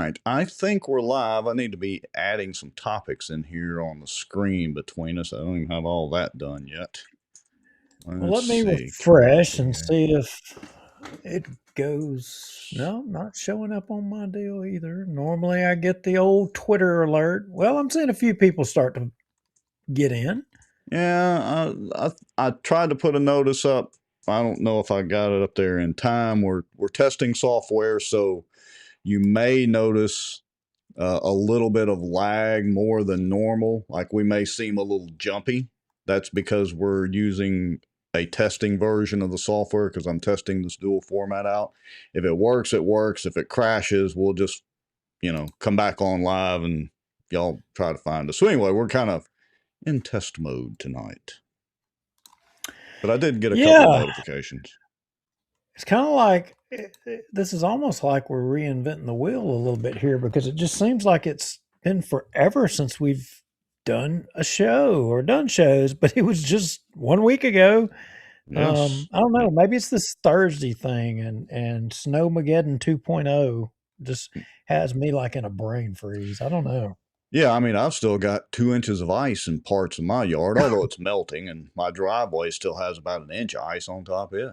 right. I think we're live. I need to be adding some topics in here on the screen between us. I don't even have all that done yet. Well, Let's let me see. refresh and see if it goes. No, not showing up on my deal either. Normally I get the old Twitter alert. Well, I'm seeing a few people start to get in. Yeah, I tried to put a notice up. I don't know if I got it up there in time. We're testing software, so you may notice a little bit of lag more than normal. Like we may seem a little jumpy. That's because we're using a testing version of the software because I'm testing this dual format out. If it works, it works. If it crashes, we'll just, come back on live and y'all try to find us. So anyway, we're kind of in test mode tonight. But I did get a couple of notifications. It's kind of like this is almost like we're reinventing the wheel a little bit here because it just seems like it's been forever since we've done a show or done shows, but it was just 1 week ago. Yes. I don't know. Maybe it's this Thursday thing and Snowmageddon 2.0 just has me like in a brain freeze. I don't know. Yeah, I mean, I've still got 2 inches of ice in parts of my yard, although it's melting, and my driveway still has about an inch of ice on top of it.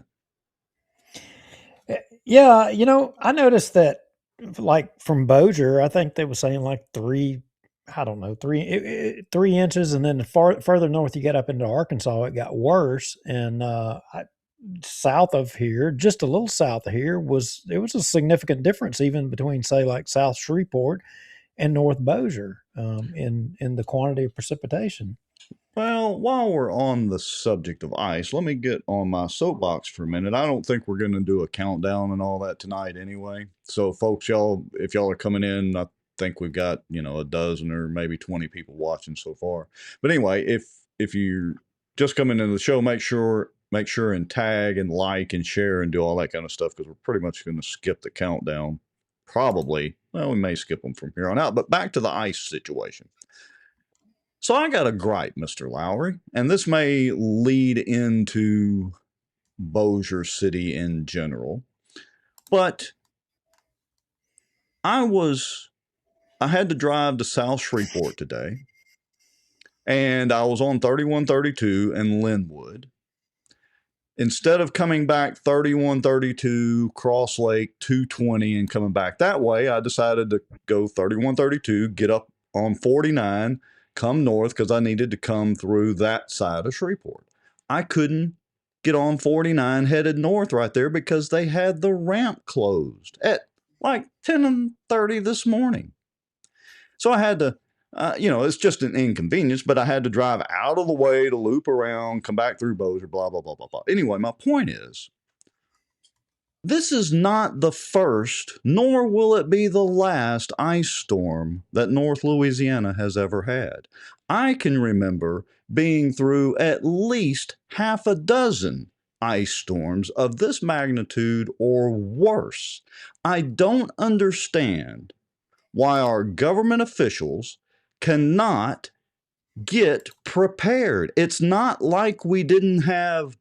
Yeah, I noticed that like from Bossier, I think they were saying like three, I don't know, 3 inches, and then further north you get up into Arkansas, it got worse. And south of here, just a little south of here, it was a significant difference even between say like South Shreveport and North Bossier in the quantity of precipitation. Well, while we're on the subject of ice, let me get on my soapbox for a minute. I don't think we're going to do a countdown and all that tonight anyway. So, folks, if y'all are coming in, I think we've got, a dozen or maybe 20 people watching so far. But anyway, if you're just coming into the show, make sure and tag and like and share and do all that kind of stuff because we're pretty much going to skip the countdown. Probably. Well, we may skip them from here on out. But back to the ice situation. So I got a gripe, Mr. Lowry, and this may lead into Bossier City in general, but I had to drive to South Shreveport today, and I was on 3132 in Linwood. Instead of coming back 3132, Cross Lake 220, and coming back that way, I decided to go 3132, get up on 49, come north because I needed to come through that side of Shreveport. I couldn't get on 49 headed north right there because they had the ramp closed at like 10:30 this morning. So I had to, it's just an inconvenience, but I had to drive out of the way to loop around, come back through Bossier, blah, blah, blah, blah, blah. Anyway, my point is, this is not the first, nor will it be the last ice storm that North Louisiana has ever had. I can remember being through at least half a dozen ice storms of this magnitude or worse. I don't understand why our government officials cannot get prepared. It's not like we didn't have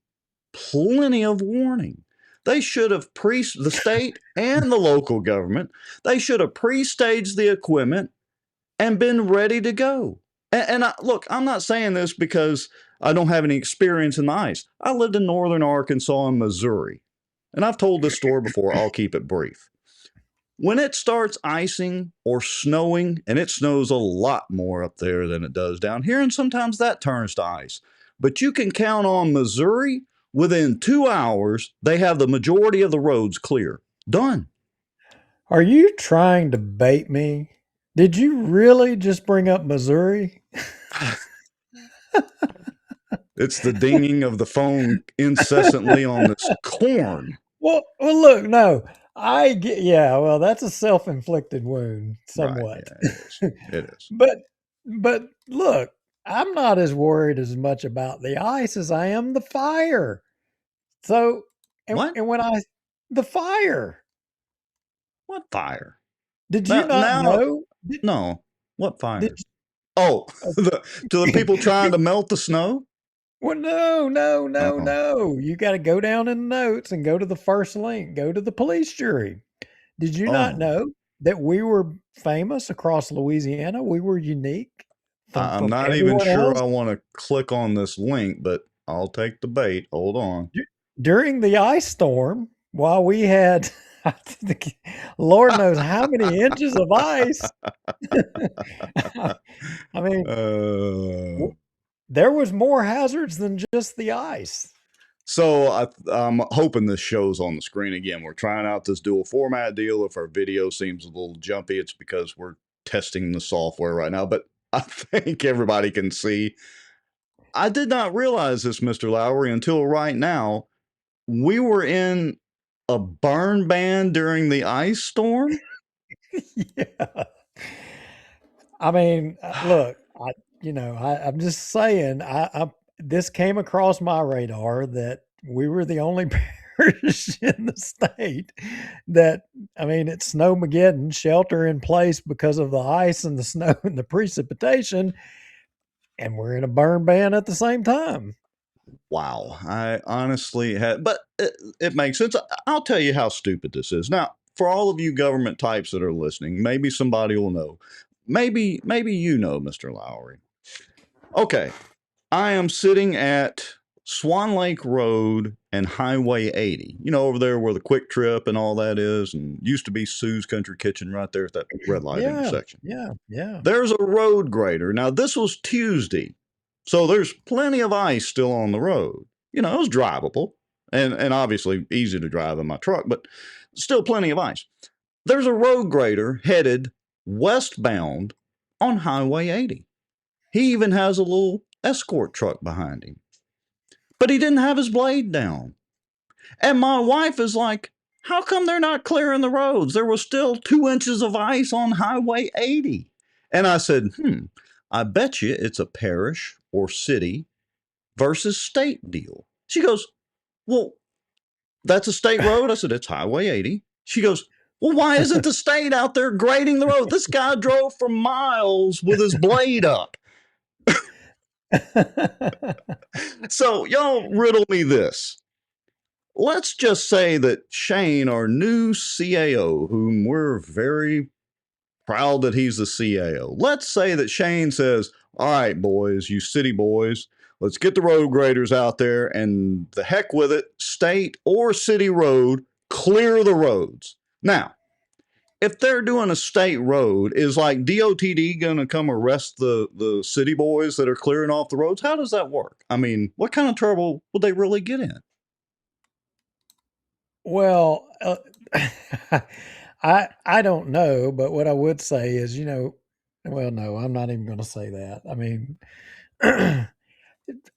plenty of warning. They should have the state and the local government, they should have pre-staged the equipment and been ready to go. Look, I'm not saying this because I don't have any experience in the ice. I lived in northern Arkansas and Missouri, and I've told this story before. I'll keep it brief. When it starts icing or snowing, and it snows a lot more up there than it does down here, and sometimes that turns to ice. But you can count on Missouri, within 2 hours, they have the majority of the roads clear. Done. Are you trying to bait me? Did you really just bring up Missouri? It's the dinging of the phone incessantly on this corn. Well, look, no, I get, yeah, well, that's a self-inflicted wound, Right. somewhat. Yeah, it is. It is. but look, I'm not as worried as much about the ice as I am the fire. So, What? and when the fire, What fire? did you not Now, know? no. What Did, fire? Oh, to the people trying to melt the snow? well, no, no, no, Oh, no. You got to go down in the notes and go to the first link. Go to the police jury. Did you not oh. know? that we were famous across Louisiana? We were unique I'm from not even everyone sure else? I want to click on this link, but I'll take the bait. Hold on. During the ice storm, while we had Lord knows how many inches of ice. I mean, Uh, there was more hazards than just the ice. So I'm hoping this shows on the screen again. We're trying out this dual format deal. If our video seems a little jumpy, it's because we're testing the software right now. But I think everybody can see. I did not realize this, Mr. Lowry, until right now. We were in a burn ban during the ice storm. Yeah. I mean, look, I'm just saying, this came across my radar that we were the only parish in the state that, I mean, it's Snowmageddon, shelter in place because of the ice and the snow and the precipitation, and we're in a burn ban at the same time. Wow, I honestly had, but it makes sense. I'll tell you how stupid this is. Now, for all of you government types that are listening, maybe somebody will know. Maybe you know, Mr. Lowry. Okay, I am sitting at Swan Lake Road and Highway 80. You know, over there where the Quick Trip and all that is, and used to be Sue's Country Kitchen right there at that red light Yeah, intersection. yeah. There's a road grader. Now, this was Tuesday, so there's plenty of ice still on the road. You know, it was drivable and obviously easy to drive in my truck, but still plenty of ice. There's a road grader headed westbound on Highway 80. He even has a little escort truck behind him, but he didn't have his blade down. And my wife is like, how come they're not clearing the roads? There was still 2 inches of ice on Highway 80. And I said, I bet you it's a parish or city versus state deal. She goes, well, that's a state road. I said, it's Highway 80. She goes, well, why isn't the state out there grading the road? This guy drove for miles with his blade up. So, y'all riddle me this. Let's just say that Shane, our new CAO, whom we're very proud that he's the CAO, let's say that Shane says, all right, boys, you city boys, let's get the road graders out there and the heck with it, state or city road, clear the roads. Now, if they're doing a state road, is like DOTD going to come arrest the city boys that are clearing off the roads? How does that work? I mean, what kind of trouble would they really get in? Well, I don't know, but what I would say is, well, no, I'm not even going to say that. I mean, I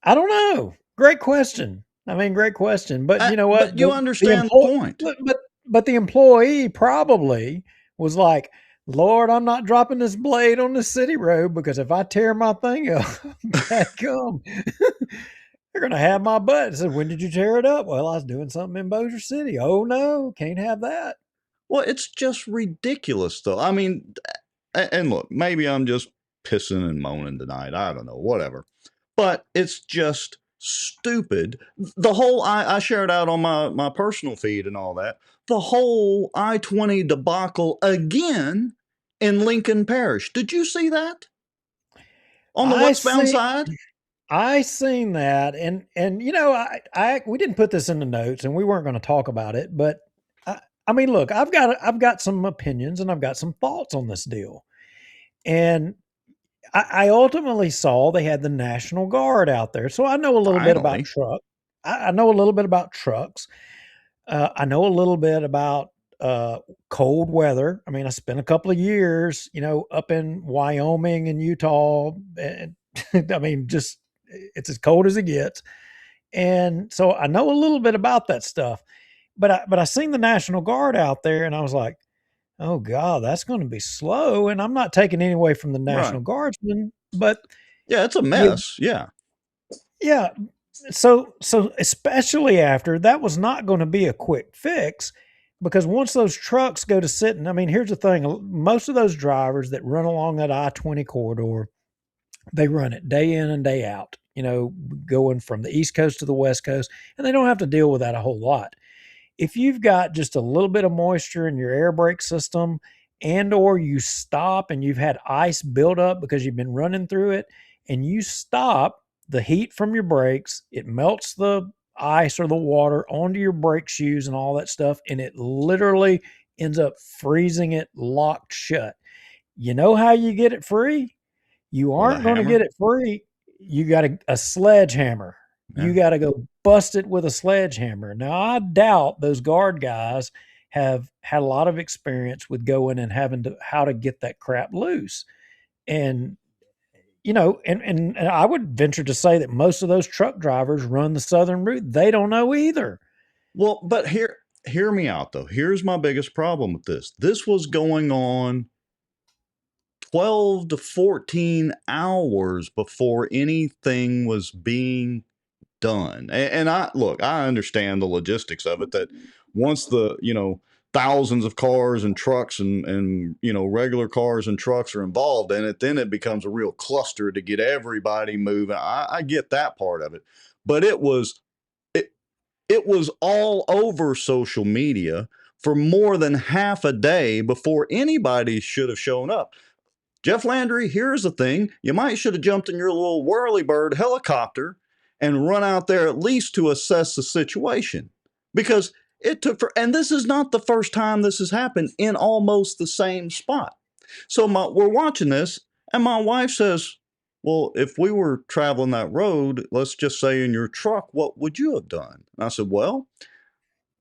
don't know. Great question. I mean, great question. But you know what? But you The understand the employee, point. but the employee probably was like, Lord, I'm not dropping this blade on the city road because if I tear my thing up, back they're gonna have my butt. I said, when did you tear it up? Well, I was doing something in Bossier City. Oh no, can't have that. Well, it's just ridiculous, though. I mean, and look, maybe I'm just pissing and moaning tonight. I don't know, whatever. But it's just stupid. The whole I shared out on my personal feed and all that. The whole I-20 debacle again in Lincoln Parish. Did you see that on the I westbound see. side? I seen that, and I we didn't put this in the notes, and we weren't going to talk about it, but I mean, look, I've got some opinions and I've got some thoughts on this deal, and I ultimately saw they had the National Guard out there, so I know a little bit about Finally, truck. I know a little bit about trucks. I know a little bit about cold weather. I mean, I spent a couple of years, up in Wyoming and Utah, and I mean, just it's as cold as it gets. And so I know a little bit about that stuff. But I seen the National Guard out there, and I was like, oh God, that's going to be slow. And I'm not taking any away from the right. National Guardsmen, but Yeah, it's a you, mess. Yeah. yeah. So especially after that was not going to be a quick fix because once those trucks go to sitting, I mean, here's the thing: most of those drivers that run along that I-20 corridor, they run it day in and day out. Going from the East Coast to the West Coast, and they don't have to deal with that a whole lot. If you've got just a little bit of moisture in your air brake system and or you stop and you've had ice build up because you've been running through it, and you stop, the heat from your brakes, it melts the ice or the water onto your brake shoes and all that stuff, and it literally ends up freezing it locked shut. You know how you get it free? You With a aren't going to get hammer. it free. You got a sledgehammer. You Yeah. got to go bust it with a sledgehammer. Now, I doubt those guard guys have had a lot of experience with going and having to how to get that crap loose. And and I would venture to say that most of those truck drivers run the southern route. They don't know either. Well, but hear me out though. Here's my biggest problem with this. This was going on 12 to 14 hours before anything was being done. And I look, I understand the logistics of it, that once the, thousands of cars and trucks and regular cars and trucks are involved in it, then it becomes a real cluster to get everybody moving. I get that part of it. But it was all over social media for more than half a day before anybody should have shown up. Jeff Landry, here's the thing. You might should have jumped in your little whirlybird helicopter and run out there at least to assess the situation. Because it took and this is not the first time this has happened in almost the same spot. So we're watching this, and my wife says, well, if we were traveling that road, let's just say in your truck, what would you have done? And I said, well,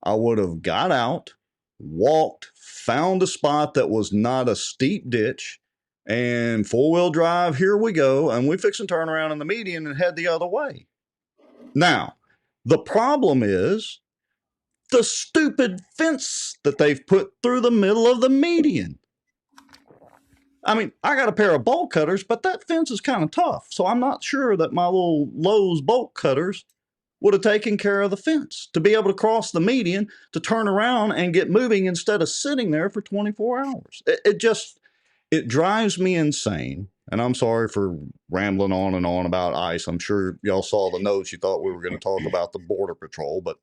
I would have got out, walked, found a spot that was not a steep ditch, and four-wheel drive, here we go, and we fix and turn around in the median and head the other way. Now, the problem is the stupid fence that they've put through the middle of the median. I mean, I got a pair of bolt cutters, but that fence is kind of tough, so I'm not sure that my little Lowe's bolt cutters would have taken care of the fence to be able to cross the median, to turn around and get moving instead of sitting there for 24 hours. It drives me insane. And I'm sorry for rambling on and on about ICE. I'm sure y'all saw the notes. You thought we were going to talk about the Border Patrol, but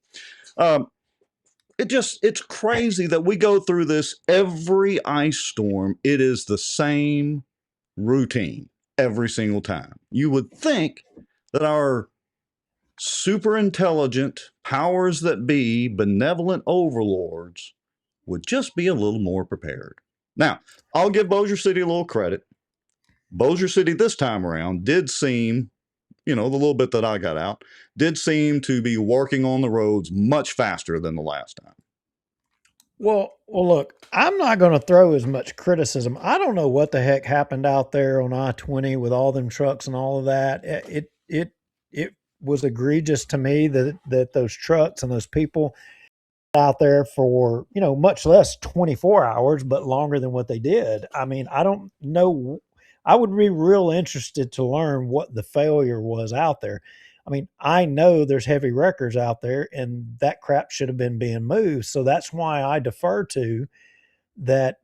it's crazy that we go through this every ice storm. It is the same routine every single time. You would think that our super intelligent powers that be, benevolent overlords, would just be a little more prepared. Now, I'll give Bossier City a little credit. Bossier City this time around did seem, the little bit that I got out, did seem to be working on the roads much faster than the last time. Well, look, I'm not going to throw as much criticism. I don't know what the heck happened out there on I-20 with all them trucks and all of that. It was egregious to me that those trucks and those people out there for, much less 24 hours, but longer than what they did. I mean, I don't know. I would be real interested to learn what the failure was out there. I mean, I know there's heavy wreckers out there, and that crap should have been being moved. So that's why I defer to that,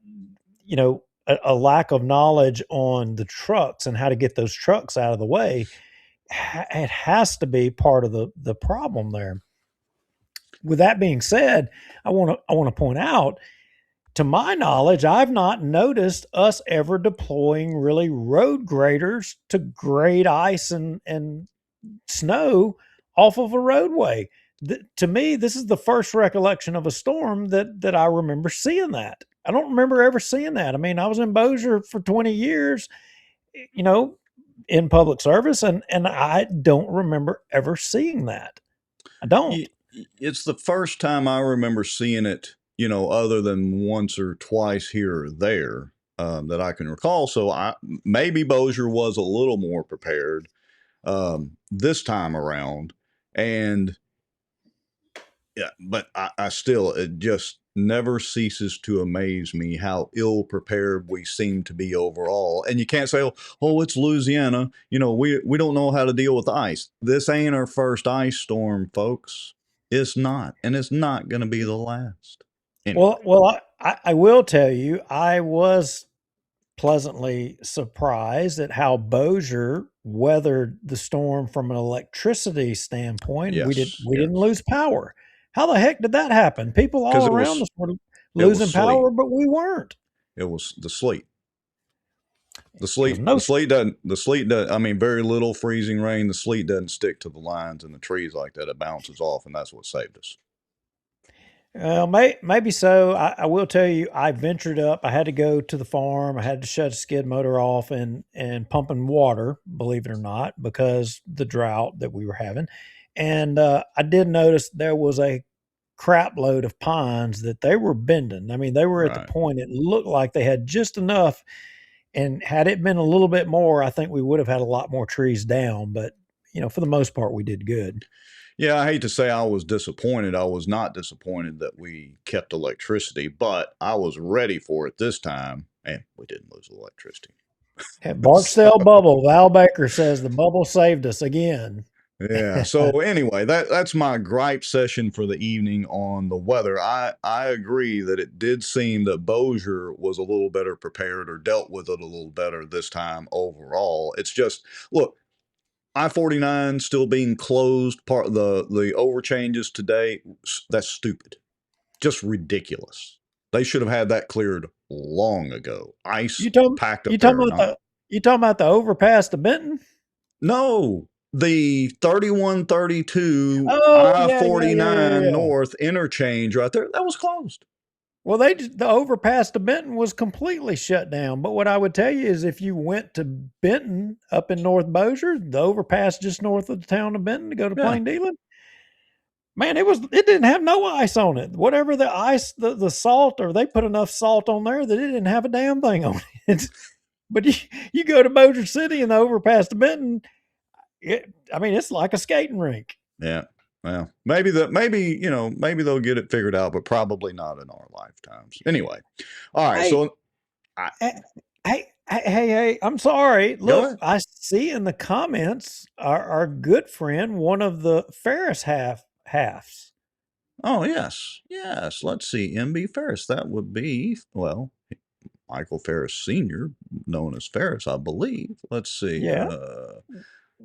a lack of knowledge on the trucks and how to get those trucks out of the way. It has to be part of the problem there. With that being said, I want to point out, to my knowledge, I've not noticed us ever deploying really road graders to grade ice and snow off of a roadway. To me, this is the first recollection of a storm that I remember seeing that. I don't remember ever seeing that. I mean, I was in Bossier for 20 years, in public service, and I don't remember ever seeing that. I don't. It's the first time I remember seeing it, other than once or twice here or there, that I can recall. So maybe Bossier was a little more prepared this time around. And yeah, but I still, it just never ceases to amaze me how ill prepared we seem to be overall. And you can't say, oh, it's Louisiana. We don't know how to deal with ice. This ain't our first ice storm, folks. It's not. And it's not going to be the last. Anyway. Well, I will tell you, I was pleasantly surprised at how Bossier weathered the storm from an electricity standpoint. Yes, we didn't lose power. How the heck did that happen? People all around us were losing power, but we weren't. It was the sleet. The It was sleet, no. the sleet doesn't, the sleet does. I mean, very little freezing rain. The sleet doesn't stick to the lines in the trees like that. It bounces off, and that's what saved us. Maybe so. I will tell you, I ventured up. I had to go to the farm. I had to shut a skid motor off and pumping water, believe it or not, because the drought that we were having. And I did notice there was a crap load of pines that they were bending. I mean, they were at the Right. point it looked like they had just enough. And had it been a little bit more, I think we would have had a lot more trees down. But for the most part, we did good. Yeah, I hate to say I was disappointed. I was not disappointed that we kept electricity, but I was ready for it this time, and we didn't lose electricity. At So, Barksdale Bubble, Val Baker says the bubble saved us again. yeah. So anyway, that's my gripe session for the evening on the weather. I agree that it did seem that Bossier was a little better prepared or dealt with it a little better this time overall. It's just look, I-49 still being closed, part of the overchanges today, that's stupid. Just ridiculous. They should have had that cleared long ago. Ice You talking packed you up talking there. about the overpass to Benton? No, the 3132 Oh I-49 yeah. North interchange right there, that was closed. Well, the overpass to Benton was completely shut down. But what I would tell you is, if you went to Benton up in North Bossier, the overpass just north of the town of Benton to go to Yeah, Plain Dealing, man, it didn't have no ice on it. Whatever the ice, the salt, or they put enough salt on there that it didn't have a damn thing on it. But you go to Bossier City and the overpass to Benton, I mean, it's like a skating rink. yeah. Well, maybe they'll get it figured out, but probably not in our lifetimes. Anyway, all right. Hey, So I, hey, I'm sorry. go Look, ahead. I see in the comments our good friend, one of the Ferris halves. Oh yes, yes. Let's see, MB Ferris. That would be Michael Ferris Sr., known as Ferris, I believe. Let's see. Yeah.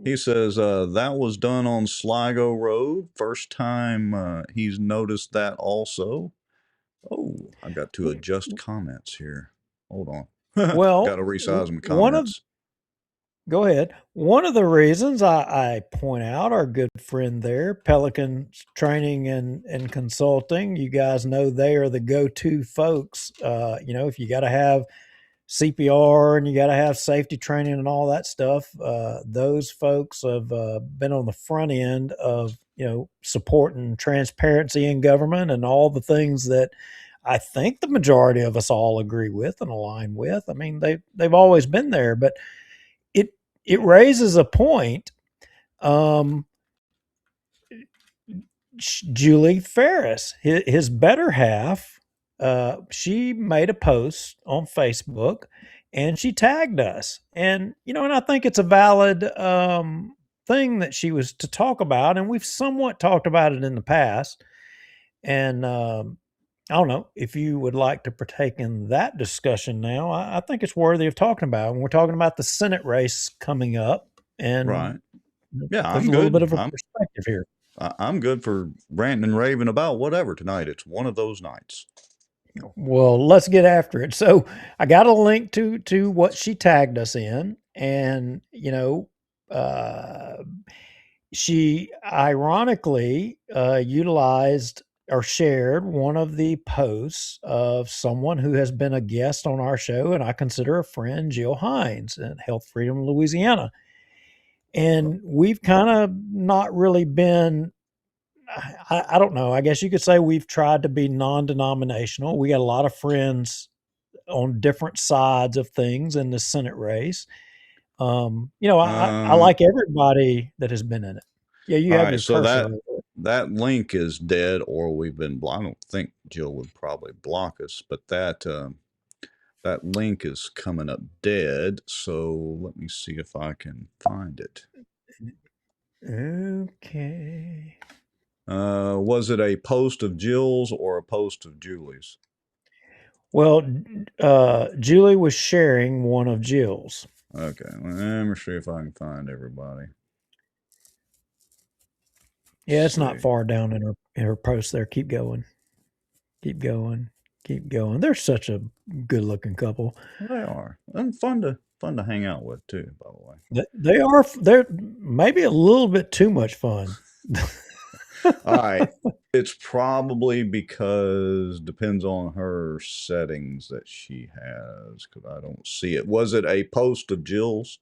He says that was done on Sligo Road. First time he's noticed that also. Oh, I got to adjust comments here. Hold on. Got Well, to resize my one of comments. go ahead. One of the reasons I point out our good friend there, Pelican Training and Consulting, you guys know they are the go-to folks. If you got to have CPR and you got to have safety training and all that stuff, those folks have been on the front end of supporting transparency in government and all the things that I think the majority of us all agree with and align with. I mean, they've always been there, but it it raises a point. Um, Julie Ferris, his better half, she made a post on Facebook and she tagged us. And I think it's a valid thing that she was to talk about. And we've somewhat talked about it in the past. And I don't know if you would like to partake in that discussion now. I think it's worthy of talking about. And we're talking about the Senate race coming up. And Right. Yeah, there's I'm a little bit good. of a perspective here. I'm good for ranting and raving about whatever tonight. It's one of those nights. Well, let's get after it. So I got a link to what she tagged us in, and she ironically utilized or shared one of the posts of someone who has been a guest on our show, and I consider a friend, Jill Hines at Health Freedom Louisiana. And we've kind of not really been, I don't know. I guess you could say we've tried to be non-denominational. We got a lot of friends on different sides of things in the Senate race. I Uh, like everybody that has been in it. Yeah, you all have right. your So cursor that over it. that link is dead, or we've been blocked. I don't think Jill would probably block us, but that link is coming up dead. So let me see if I can find it. Okay. Was it a post of Jill's or a post of Julie's? Well, Julie was sharing one of Jill's. Okay, let me see if I can find everybody. Yeah, Let's it's not see. far down in her post there. Keep going. Keep going. Keep going. They're such a good-looking couple. They are, and fun to hang out with too. By the way, They are. They're maybe a little bit too much fun. all right. It's probably because depends on her settings that she has, because I don't see it. Was it a post of Jill's?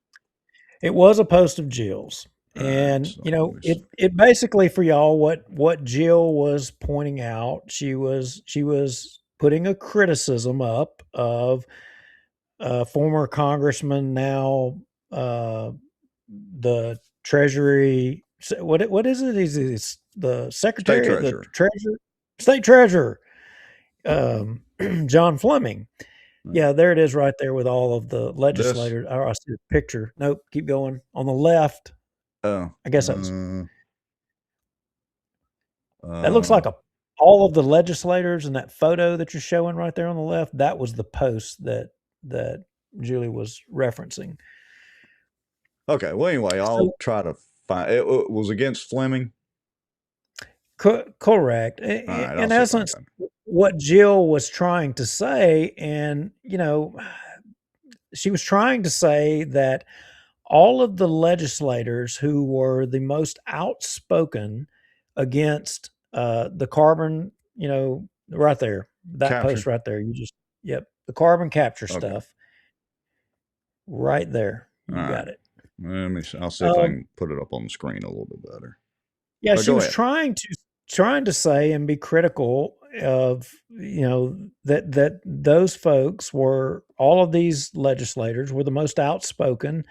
It was a post of Jill's. All right, And so it basically, for y'all, what Jill was pointing out, she was putting a criticism up of former congressman, now the Treasury. What is it? He's the state Secretary, the treasurer. Treasurer, State Treasurer, John Fleming. Yeah, there it is right there with all of the This, legislators. Oh, I see the picture. Nope, keep going. On the left, oh, I guess that was that looks uh, like all of the legislators in that photo that you're showing right there on the left. That was the post that Julie was referencing. okay. Well, anyway, I'll So try to find. It was against Fleming. correct. All right, I'll In see if I essence, can. what Jill was trying to say, and she was trying to say that all of the legislators who were the most outspoken against the carbon, right there, that post Capture. right there, yep, the carbon capture Okay. stuff, right there, you All right. got it. Let me see. I'll see if I can put it up on the screen a little bit better. Yeah, But she go was ahead. trying to say and be critical of that those folks were, all of these legislators were the most outspoken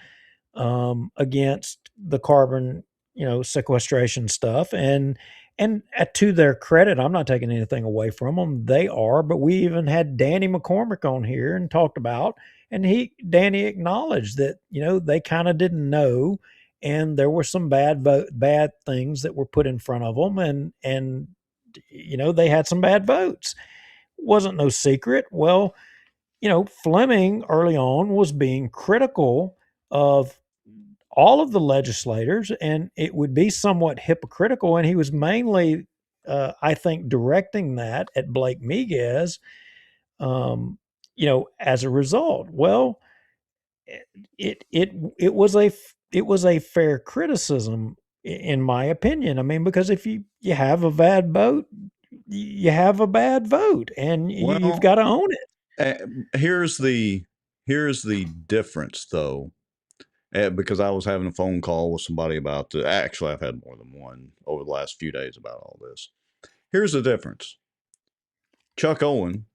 against the carbon, sequestration stuff. And to their credit, I'm not taking anything away from them. They are, but we even had Danny McCormick on here and talked about, and Danny acknowledged that, they kind of didn't know, and there were some bad things that were put in front of them, and they had some bad votes. Wasn't no secret. Well, Fleming early on was being critical of all of the legislators, and it would be somewhat hypocritical. And he was mainly, I think, directing that at Blake Miguez, as a result. Well, it was a fair criticism, in my opinion. I mean, because if you have a bad vote, you have a bad vote, and you've got to own it. Here's the difference, though, because I was having a phone call with somebody about actually, I've had more than one over the last few days about all this. Here's the difference. Chuck Owen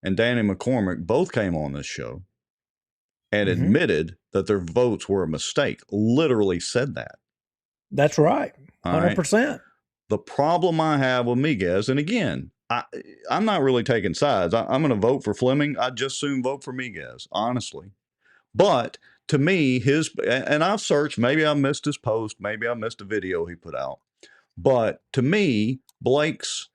and Danny McCormick both came on this show and admitted that their votes were a mistake. Literally said that. That's right. 100%. Right? The problem I have with Miguez, and again, I'm not really taking sides. I'm going to vote for Fleming. I'd just soon vote for Miguez, honestly. But to me, and I've searched, maybe I missed his post, maybe I missed a video he put out. But to me, Blake's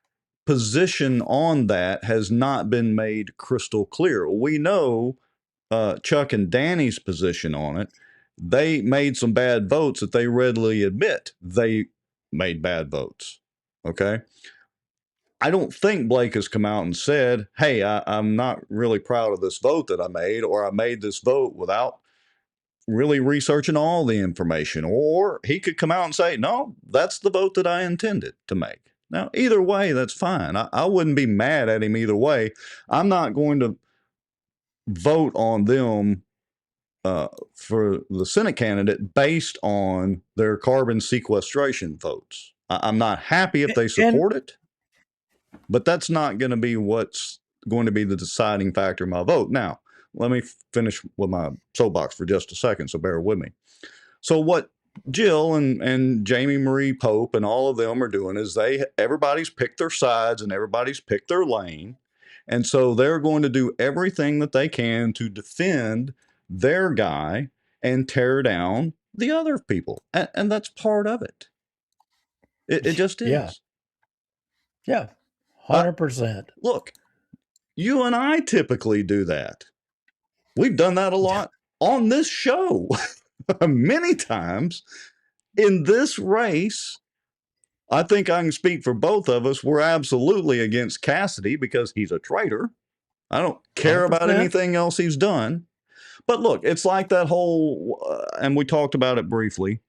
position on that has not been made crystal clear. We know Chuck and Danny's position on it. They made some bad votes that they readily admit they made bad votes. Okay. I don't think Blake has come out and said, hey, I'm not really proud of this vote that I made, or I made this vote without really researching all the information. Or he could come out and say, no, that's the vote that I intended to make. Now, either way, that's fine. I wouldn't be mad at him either way. I'm not going to vote on them for the Senate candidate based on their carbon sequestration votes. I'm not happy if they support it, but that's not going to be what's going to be the deciding factor in my vote. Now, let me finish with my soapbox for just a second, so bear with me. So what Jill and Jamie Marie Pope and all of them are doing is everybody's picked their sides and everybody's picked their lane. And so they're going to do everything that they can to defend their guy and tear down the other people. And that's part of it. It just is. Yeah. 100%. Look, you and I typically do that. We've done that a lot on this show many times. In this race, I think I can speak for both of us. We're absolutely against Cassidy because he's a traitor. I don't care about 100%. anything else he's done. But look, it's like that whole, and we talked about it briefly,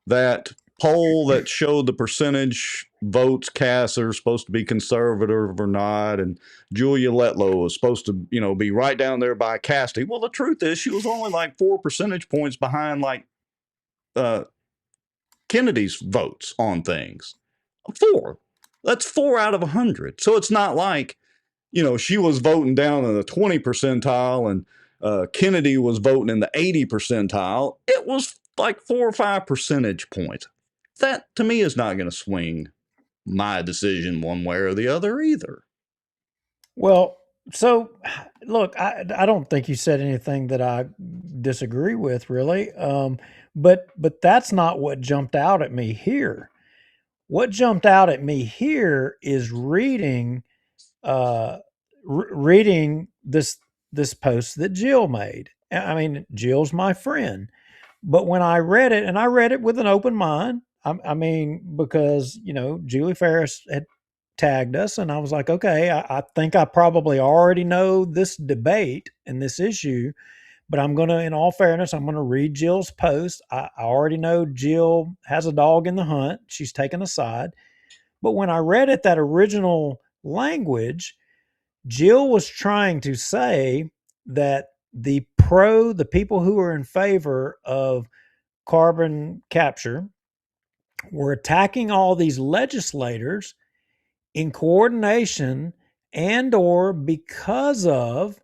that poll that showed the percentage votes cast are supposed to be conservative or not, and Julia Letlow was supposed to, be right down there by Castee. Well, the truth is, she was only like 4 percentage points behind like Kennedy's votes on things. 4. That's 4 out of 100. So it's not like, she was voting down in the 20 percentile and Kennedy was voting in the 80 percentile. It was like 4 or 5 percentage points. That to me is not going to swing my decision one way or the other either. Well, so look, I don't think you said anything that I disagree with really. But that's not what jumped out at me here. What jumped out at me here is reading this post that Jill made. I mean, Jill's my friend, but when I read it, and I read it with an open mind, I mean, because Julie Ferris had tagged us, and I was like, okay, I think I probably already know this debate and this issue, but I'm gonna, in all fairness, I'm gonna read Jill's post. I already know Jill has a dog in the hunt. She's taken a side. But when I read it, that original language, Jill was trying to say that the people who are in favor of carbon capture were attacking all these legislators in coordination and or because of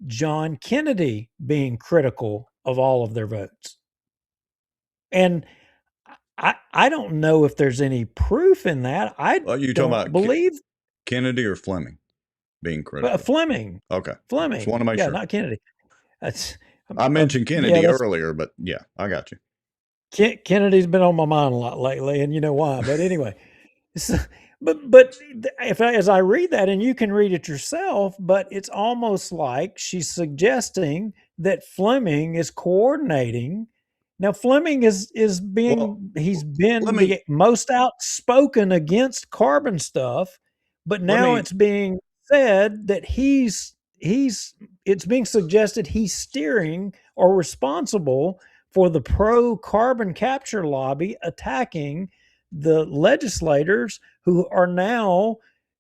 John Kennedy being critical of all of their votes. And I don't know if there's any proof in that. I You talking don't about believe Kennedy or Fleming being critical? Fleming. Okay. Fleming. Just want to make yeah, sure. Not Kennedy. That's I mentioned Kennedy yeah, earlier, but yeah, I got you. Kennedy's been on my mind a lot lately, and you know why. But anyway, so, but as I read that, and you can read it yourself, but it's almost like she's suggesting that Fleming is coordinating. Now Fleming is being he's been the most outspoken against carbon stuff, but now it's being said that it's being suggested he's steering or responsible for the pro carbon capture lobby attacking the legislators who are now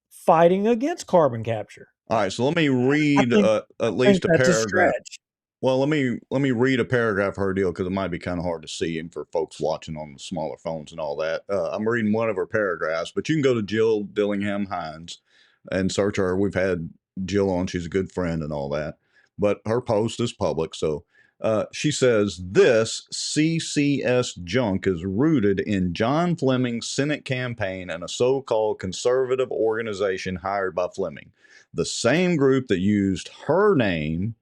fighting against carbon capture. All right, so let me read at least a paragraph. Well, let me read a paragraph of her deal because it might be kind of hard to see and for folks watching on the smaller phones and all that. I'm reading one of her paragraphs, but you can go to Jill Dillingham Hines and search her. We've had Jill on; she's a good friend and all that. But her post is public, so she says this CCS junk is rooted in John Fleming's Senate campaign and a so-called conservative organization hired by Fleming, the same group that used her name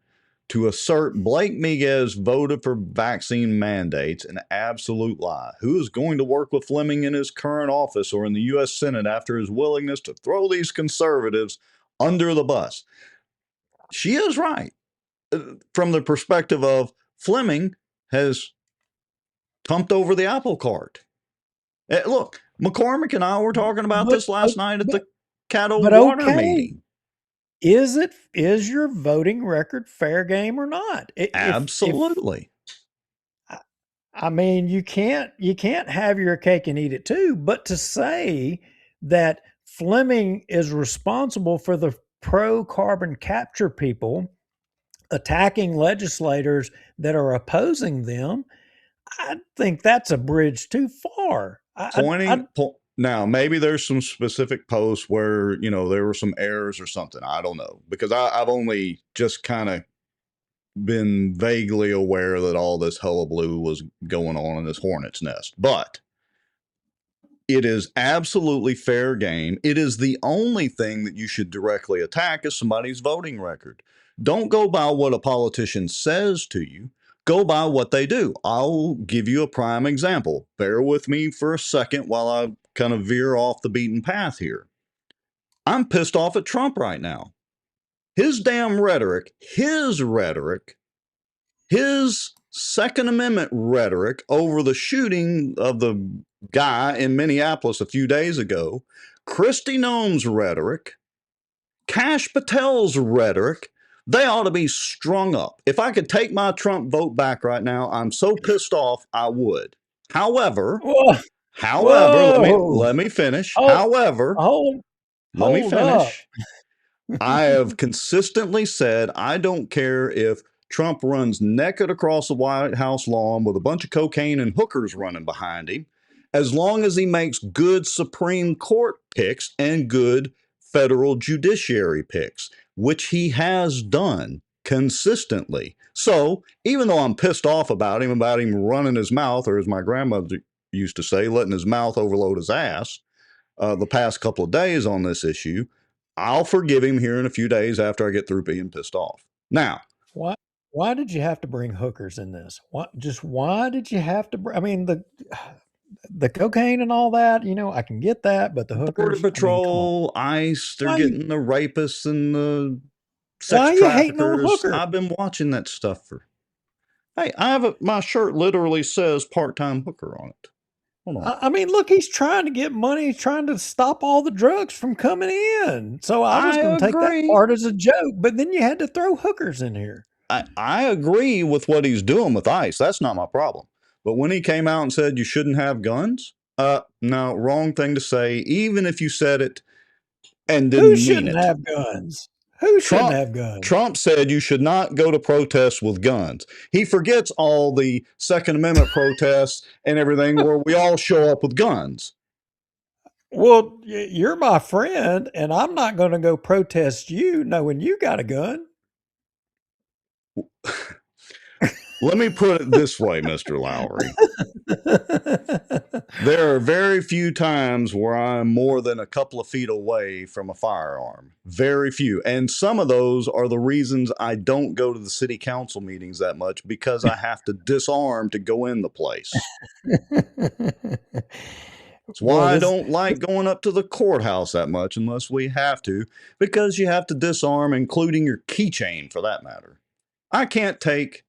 to assert Blake Miguez voted for vaccine mandates, an absolute lie. Who is going to work with Fleming in his current office or in the U.S. Senate after his willingness to throw these conservatives under the bus? She is right. From the perspective of Fleming has pumped over the apple cart. Look, McCormick and I were talking about this last night at the Caddo Water meeting. Is your voting record fair game or not? Absolutely. I mean, you can't have your cake and eat it too. But to say that Fleming is responsible for the pro carbon capture people attacking legislators that are opposing them, I think that's a bridge too far. Now, maybe there's some specific posts where, there were some errors or something. I don't know, because I've only just kind of been vaguely aware that all this hullabaloo was going on in this hornet's nest. But it is absolutely fair game. It is the only thing that you should directly attack is somebody's voting record. Don't go by what a politician says to you. Go by what they do. I'll give you a prime example. Bear with me for a second while I kind of veer off the beaten path here. I'm pissed off at Trump right now. His damn rhetoric, his Second Amendment rhetoric over the shooting of the guy in Minneapolis a few days ago, Kristi Noem's rhetoric, Kash Patel's rhetoric, they ought to be strung up. If I could take my Trump vote back right now, I'm so pissed off I would. However, Whoa, however, whoa, let me finish. hold, However, hold, let me hold up. finish. I have consistently said I don't care if Trump runs naked across the White House lawn with a bunch of cocaine and hookers running behind him, as long as he makes good Supreme Court picks and good federal judiciary picks, which he has done consistently. So even though I'm pissed off about him running his mouth, or as my grandmother used to say, letting his mouth overload his ass, the past couple of days on this issue, I'll forgive him here in a few days after I get through being pissed off. Now, Why? Why did you have to bring hookers in this? Why did you have to? I mean the cocaine and all that. You know, I can get that, but the Border hookers. I mean, come on. Patrol, ICE, they're Why? getting the rapists and the Why sex are you hating on traffickers. hookers? I've been watching that stuff for. Hey, my shirt literally says part-time hooker on it. Hold on. I mean, look, he's trying to get money. He's trying to stop all the drugs from coming in. So I was I going to take that agree. part as a joke, but then you had to throw hookers in here. I agree with what he's doing with ICE. That's not my problem. But when he came out and said you shouldn't have guns, no, wrong thing to say. Even if you said it and Who didn't mean shouldn't it. have guns? Who shouldn't Trump have guns? Trump said you should not go to protests with guns. He forgets all the Second Amendment protests and everything where we all show up with guns. Well, you're my friend, and I'm not going to go protest you knowing you got a gun. Let me put it this way, Mr. Lowry. There are very few times where I'm more than a couple of feet away from a firearm. Very few. And some of those are the reasons I don't go to the city council meetings that much, because I have to disarm to go in the place. That's Boy, why I don't like going up to the courthouse that much unless we have to, because you have to disarm, including your keychain for that matter. I can't take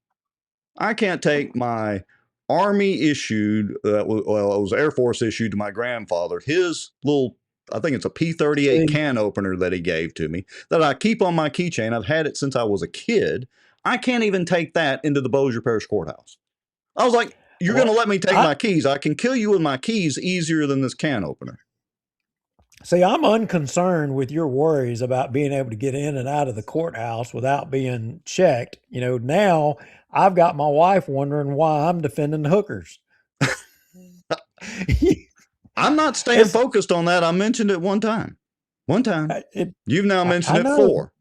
my Army issued, it was Air Force issued to my grandfather, his little, I think it's a P-38 see, can opener that he gave to me that I keep on my keychain. I've had it since I was a kid. I can't even take that into the Bossier Parish Courthouse. I was like, you're going well, to let me take I my keys? I can kill you with my keys easier than this can opener. see. I'm unconcerned with your worries about being able to get in and out of the courthouse without being checked. You know, now I've got my wife wondering why I'm defending the hookers. I'm not staying It's focused on that. I mentioned it one time. One time. it. You've now mentioned I it know. 4.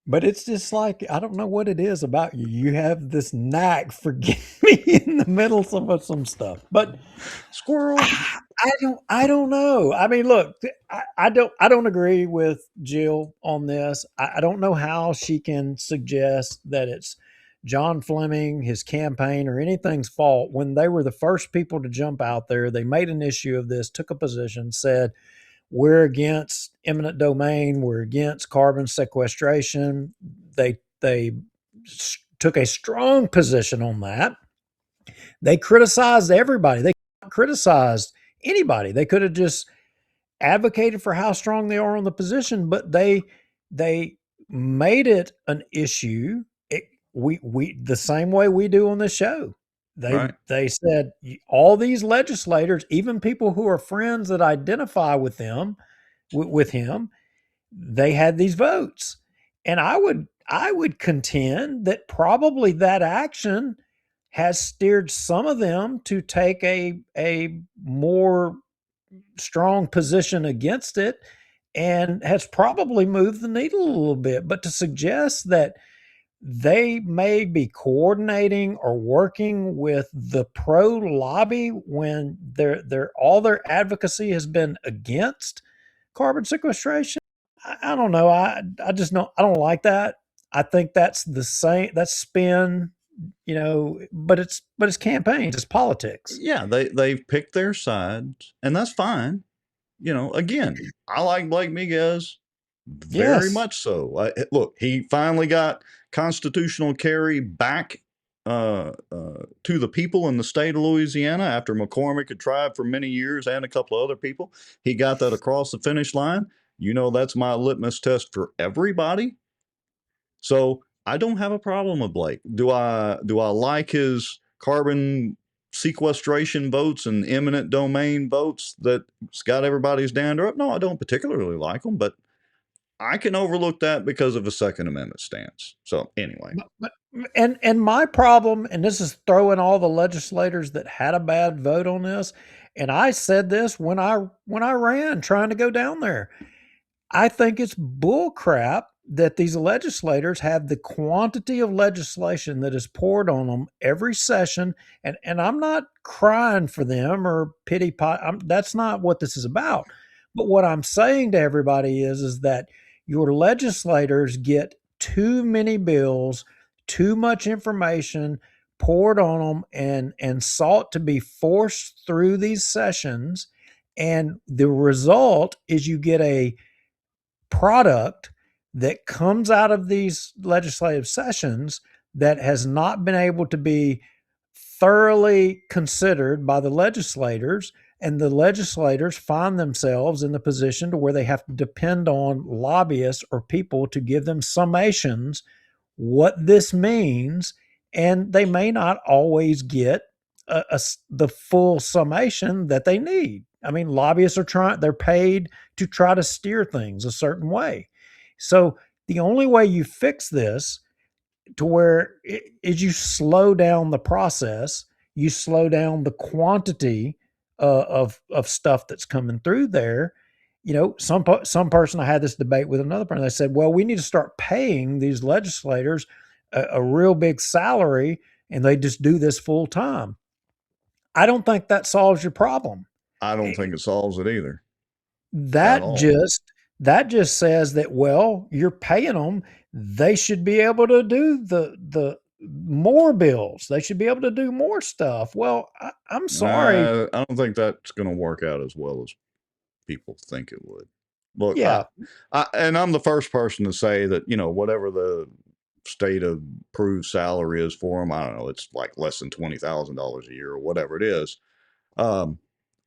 But it's just like, I don't know what it is about you. You have this knack for getting me in the middle of some stuff. But Squirrel. I don't know. I mean, look, I don't agree with Jill on this. I don't know how she can suggest that it's John Fleming, his campaign, or anything's fault when they were the first people to jump out there. They made an issue of this, took a position, said, we're against eminent domain. We're against carbon sequestration. They took a strong position on that. They criticized everybody. They criticized anybody. They could have just advocated for how strong they are on the position, but they made it an issue. We the same way we do on this show. They Right. they said all these legislators, even people who are friends that identify with them, with him, they had these votes. And I would contend that probably that action has steered some of them to take a more strong position against it and has probably moved the needle a little bit. But to suggest that they may be coordinating or working with the pro lobby when their all their advocacy has been against carbon sequestration, I don't know. I just don't I don't like that. I think that's the same that's spin, but it's campaigns, it's politics. Yeah, they've picked their sides, and that's fine. Again, I like Blake Miguez very Yes. much so. Look, he finally got constitutional carry back to the people in the state of Louisiana after McCormick had tried for many years and a couple of other people. He got that across the finish line. That's my litmus test for everybody. So I don't have a problem with Blake. Do I like his carbon sequestration votes and eminent domain votes that's got everybody's dander up? No, I don't particularly like them, but I can overlook that because of a Second Amendment stance. So anyway, and my problem, and this is throwing all the legislators that had a bad vote on this, and I said this when I ran trying to go down there. I think it's bullcrap that these legislators have the quantity of legislation that is poured on them every session. And I'm not crying for them or pity pot. That's not what this is about. But what I'm saying to everybody is that your legislators get too many bills, too much information poured on them and sought to be forced through these sessions. And the result is you get a product that comes out of these legislative sessions that has not been able to be thoroughly considered by the legislators, and the legislators find themselves in the position to where they have to depend on lobbyists or people to give them summations what this means, and they may not always get the full summation that they need. I mean, lobbyists they're paid to try to steer things a certain way. So the only way you fix this to where is you slow down the process, you slow down the quantity of stuff that's coming through there. Some person, I had this debate with another person. They said, well, we need to start paying these legislators a real big salary, and they just do this full time. I don't think that solves your problem. I don't think it solves it either at That all. just says that, well, you're paying them. They should be able to do the more bills. They should be able to do more stuff. Well, I'm sorry. I don't think that's going to work out as well as people think it would. Look, Yeah. and I'm the first person to say that, whatever the state approved salary is for them, I don't know, it's like less than $20,000 a year or whatever it is.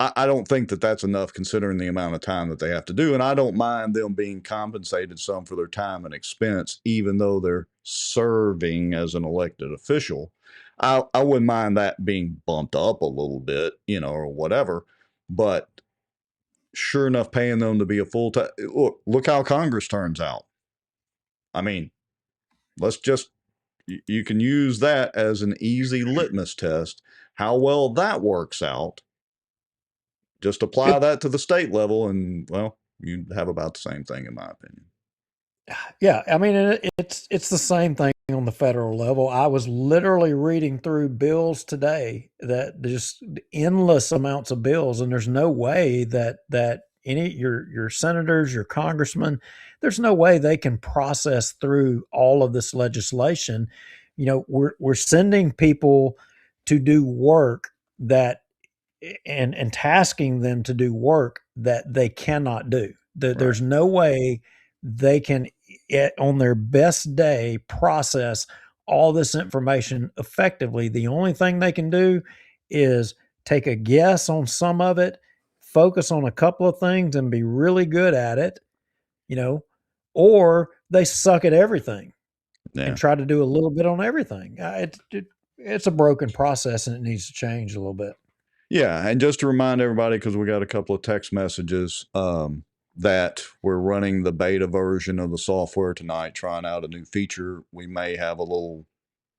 I don't think that that's enough considering the amount of time that they have to do. And I don't mind them being compensated some for their time and expense, even though they're serving as an elected official. I wouldn't mind that being bumped up a little bit, or whatever. But sure enough, paying them to be a full time. Look how Congress turns out. I mean, you can use that as an easy litmus test. How well that works out. Just apply that to the state level, and well, you have about the same thing, in my opinion. Yeah, I mean, it's the same thing on the federal level. I was literally reading through bills today that just endless amounts of bills, and there's no way that any your senators, your congressmen, there's no way they can process through all of this legislation. We're sending people to do work that and tasking them to do work that they cannot do. There's no way they can, on their best day, process all this information effectively. The only thing they can do is take a guess on some of it, focus on a couple of things, and be really good at it, or they suck at everything and try to do a little bit on everything. It's a broken process, and it needs to change a little bit. Yeah, and just to remind everybody, because we got a couple of text messages, that we're running the beta version of the software tonight, trying out a new feature. We may have a little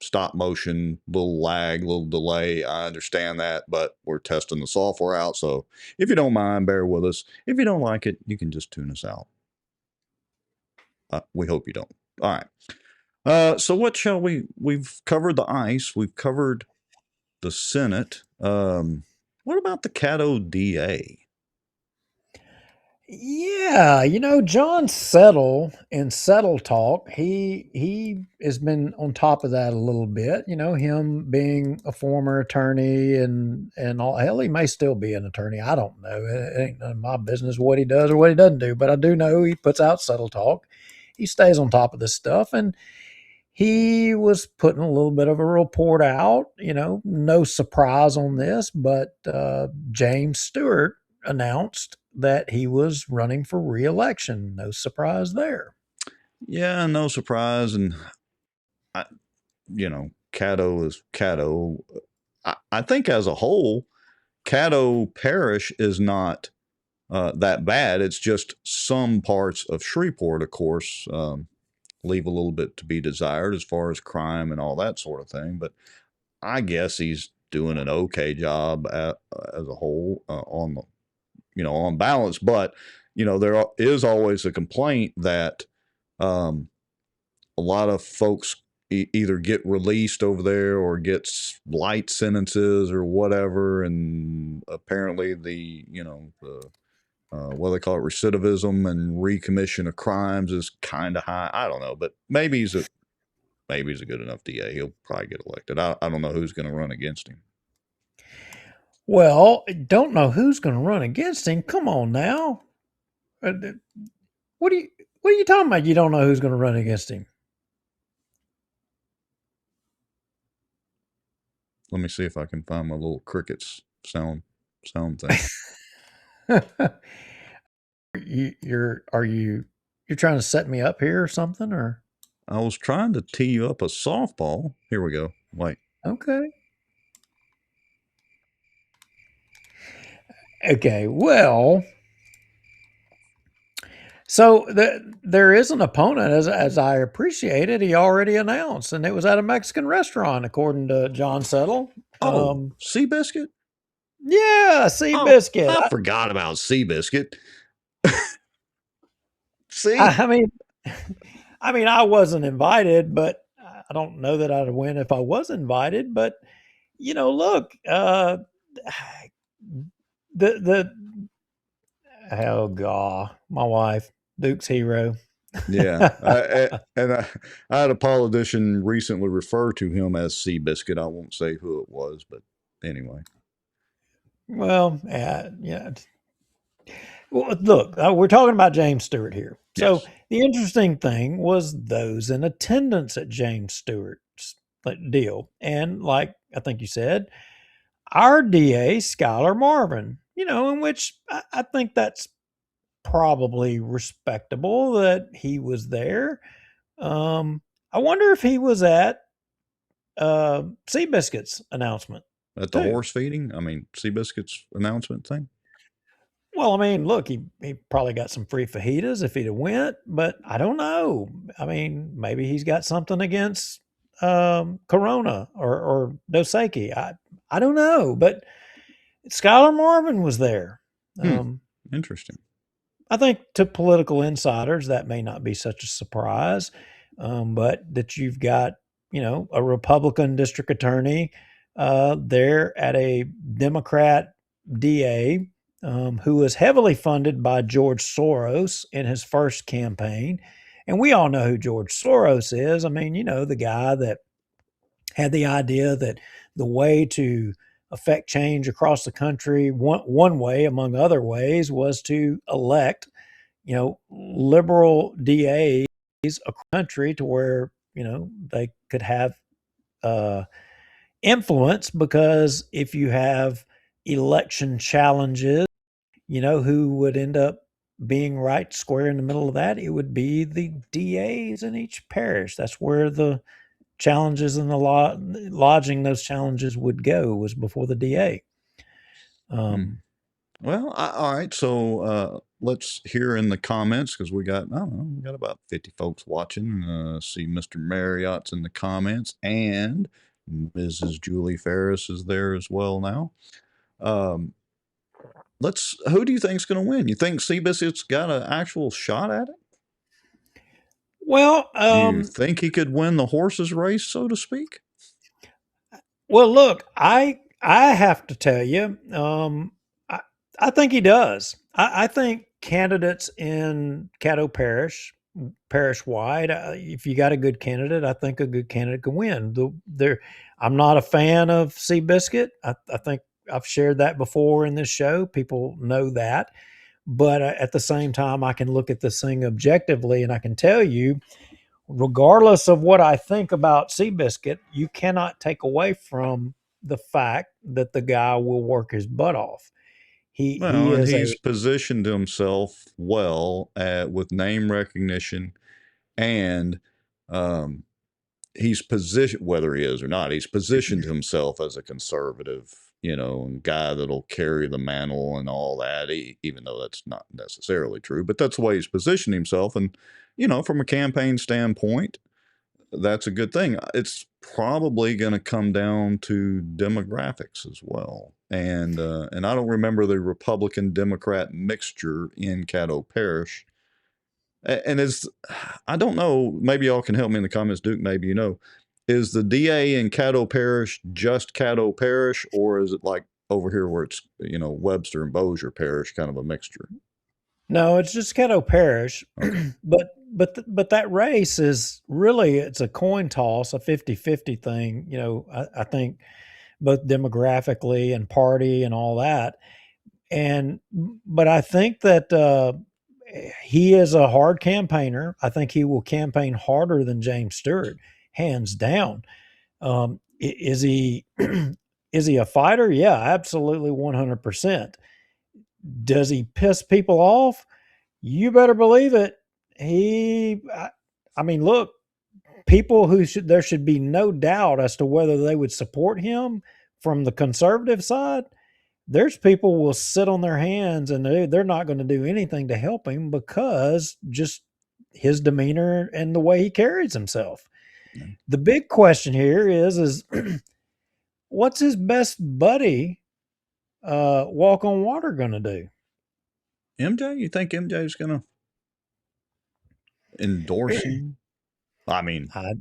stop motion, little lag, little delay. I understand that, but we're testing the software out. So if you don't mind, bear with us. If you don't like it, you can just tune us out. We hope you don't. All right. So what shall we've covered the ICE. We've covered the Senate. What about the Caddo DA? Yeah, John Settle in Settle Talk, he has been on top of that a little bit. Him being a former attorney and all. Hell, he may still be an attorney. I don't know. It ain't none of my business what he does or what he doesn't do. But I do know he puts out Settle Talk. He stays on top of this stuff, and he was putting a little bit of a report out. No surprise on this, but James Stewart announced that he was running for re-election. No surprise there. Yeah, no surprise. And, I, Caddo is Caddo. I think as a whole, Caddo Parish is not that bad. It's just some parts of Shreveport, of course, leave a little bit to be desired as far as crime and all that sort of thing. But I guess he's doing an okay job as a whole on the, on balance. But there is always a complaint that a lot of folks either get released over there or gets light sentences or whatever, and apparently the what they call it, recidivism and recommission of crimes is kind of high. I don't know, but maybe he's a good enough DA. He'll probably get elected. I don't know who's going to run against him. Well, don't know who's going to run against him. Come on now. What are you talking about? You don't know who's going to run against him? Let me see if I can find my little crickets sound thing. You're trying to set me up here or something, or? I was trying to tee you up a softball. Here we go. Wait. Okay. Okay. Well, so there is an opponent, as I appreciate it. He already announced, and it was at a Mexican restaurant, according to John Settle. Oh, Seabiscuit? Yeah, Seabiscuit. I forgot about Seabiscuit. See, I mean, I wasn't invited, but I don't know that I'd win if I was invited. But look, oh god, my wife, Duke's hero. Yeah, I had a politician recently refer to him as Seabiscuit. I won't say who it was, but anyway. Well, yeah. Well, look, we're talking about James Stewart here. So Yes. The interesting thing was those in attendance at James Stewart's deal, and like I think you said, our DA, Skylar Marvin, in which I think that's probably respectable that he was there. I wonder if he was at Seabiscuit's announcement. At the horse feeding? I mean, Seabiscuit's announcement thing? Well, I mean, look, he probably got some free fajitas if he'd have went, but I don't know. I mean, maybe he's got something against Corona or Dos Equis. I don't know, but Skylar Marvin was there. Interesting. I think to political insiders, that may not be such a surprise, but that you've got, a Republican district attorney there at a Democrat DA who was heavily funded by George Soros in his first campaign. And we all know who George Soros is. I mean, the guy that had the idea that the way to affect change across the country, one way among other ways, was to elect, liberal DAs a country to where, they could have influence, because if you have election challenges, who would end up being right square in the middle of that? It would be the DAs in each parish. That's where the challenges and the lodging those challenges would go, was before the DA. Well, all right. So let's hear in the comments, because we got about 50 folks watching. See Mr. Marriott's in the comments, and Mrs. Julie Ferris is there as well now. Who do you think's going to win? You think Seabiscuit's got an actual shot at it? Well, do you think he could win the horses race, so to speak? Well, look, I have to tell you, I think he does. I think candidates in Caddo Parish wide, if you got a good candidate, I think a good candidate can win. I'm not a fan of Seabiscuit. I think I've shared that before in this show. People know that. But at the same time, I can look at this thing objectively, and I can tell you, regardless of what I think about Seabiscuit, you cannot take away from the fact that the guy will work his butt off. He Well, and is a he's positioned himself well with name recognition, and um, he's positioned, whether he is or not, he's positioned himself as a conservative, and guy that'll carry the mantle and all that, even though that's not necessarily true. But that's the way he's positioned himself. And, from a campaign standpoint, that's a good thing. It's probably going to come down to demographics as well. And I don't remember the Republican Democrat mixture in Caddo Parish. And I don't know, maybe y'all can help me in the comments, Duke, maybe you know. Is the DA in Caddo Parish just Caddo Parish, or is it like over here where it's, Webster and Bossier Parish, kind of a mixture? No, it's just Caddo Parish, Okay. but that race is really, it's a coin toss, a 50-50 thing. I think both demographically and party and all that. But I think that he is a hard campaigner. I think he will campaign harder than James Stewart, hands down. Is he is he a fighter? Yeah, absolutely, 100%. Does he piss people off? You better believe it. I mean, look, people there should be no doubt as to whether they would support him from the conservative side. There's people will sit on their hands and they're not going to do anything to help him because just his demeanor and the way he carries himself. Yeah. The big question here is what's his best buddy walk on water going to do? MJ, you think MJ's going to endorse him? I mean, I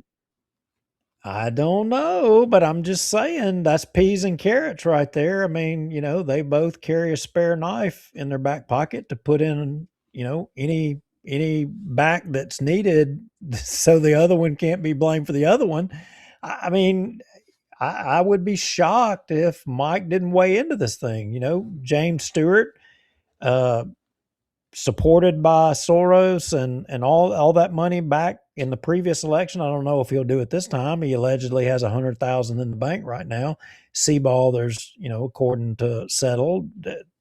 I don't know, but I'm just saying that's peas and carrots right there. I mean, they both carry a spare knife in their back pocket to put in, any back that's needed so the other one can't be blamed for the other one. I mean, I would be shocked if Mike didn't weigh into this thing. James Stewart, uh, supported by Soros and all that money back in the previous election. I don't know if he'll do it this time. He allegedly has 100,000 in the bank right now. Seaball, there's according to Settled,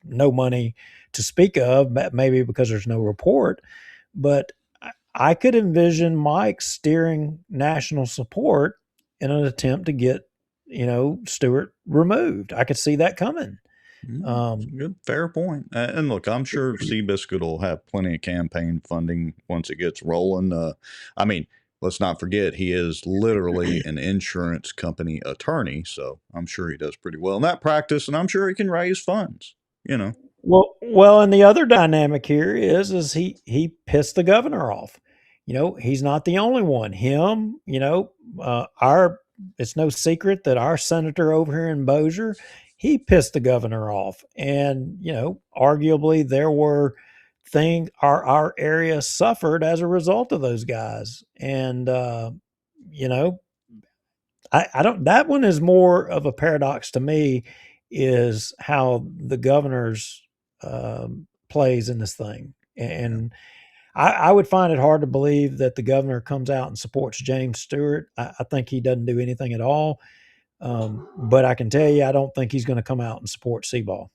no money to speak of, maybe because there's no report. But I could envision Mike steering national support in an attempt to get Stewart removed. I could see that coming. Good, fair point. And look, I'm sure Seabiscuit will have plenty of campaign funding once it gets rolling. I mean, let's not forget he is literally an insurance company attorney, so I'm sure he does pretty well in that practice, and I'm sure he can raise funds. Well, and the other dynamic here is he pissed the governor off. He's not the only one. Him, our it's no secret that our senator over here in Bossier, he pissed the governor off, and arguably there were things our area suffered as a result of those guys, and you know I don't. That one is more of a paradox to me, is how the governor's plays in this thing, and I would find it hard to believe that the governor comes out and supports James Stewart. I think he doesn't do anything at all. But I can tell you, I don't think he's going to come out and support Seaball.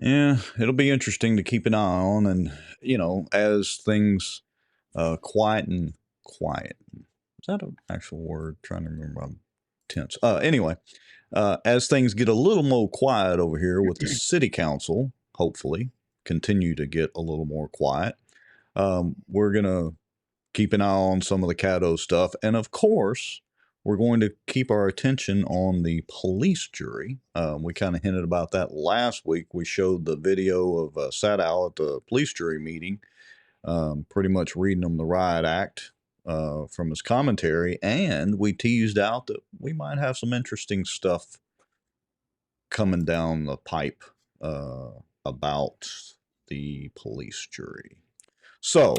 Yeah, it'll be interesting to keep an eye on, and as things quieten. Is that an actual word? Trying to remember. I'm tense. Anyway, as things get a little more quiet over here with the city council, hopefully continue to get a little more quiet. We're gonna keep an eye on some of the Caddo stuff, and of course, we're going to keep our attention on the police jury. We kind of hinted about that last week. We showed the video of Sadal at the police jury meeting, pretty much reading them the riot act from his commentary, and we teased out that we might have some interesting stuff coming down the pipe about the police jury. So,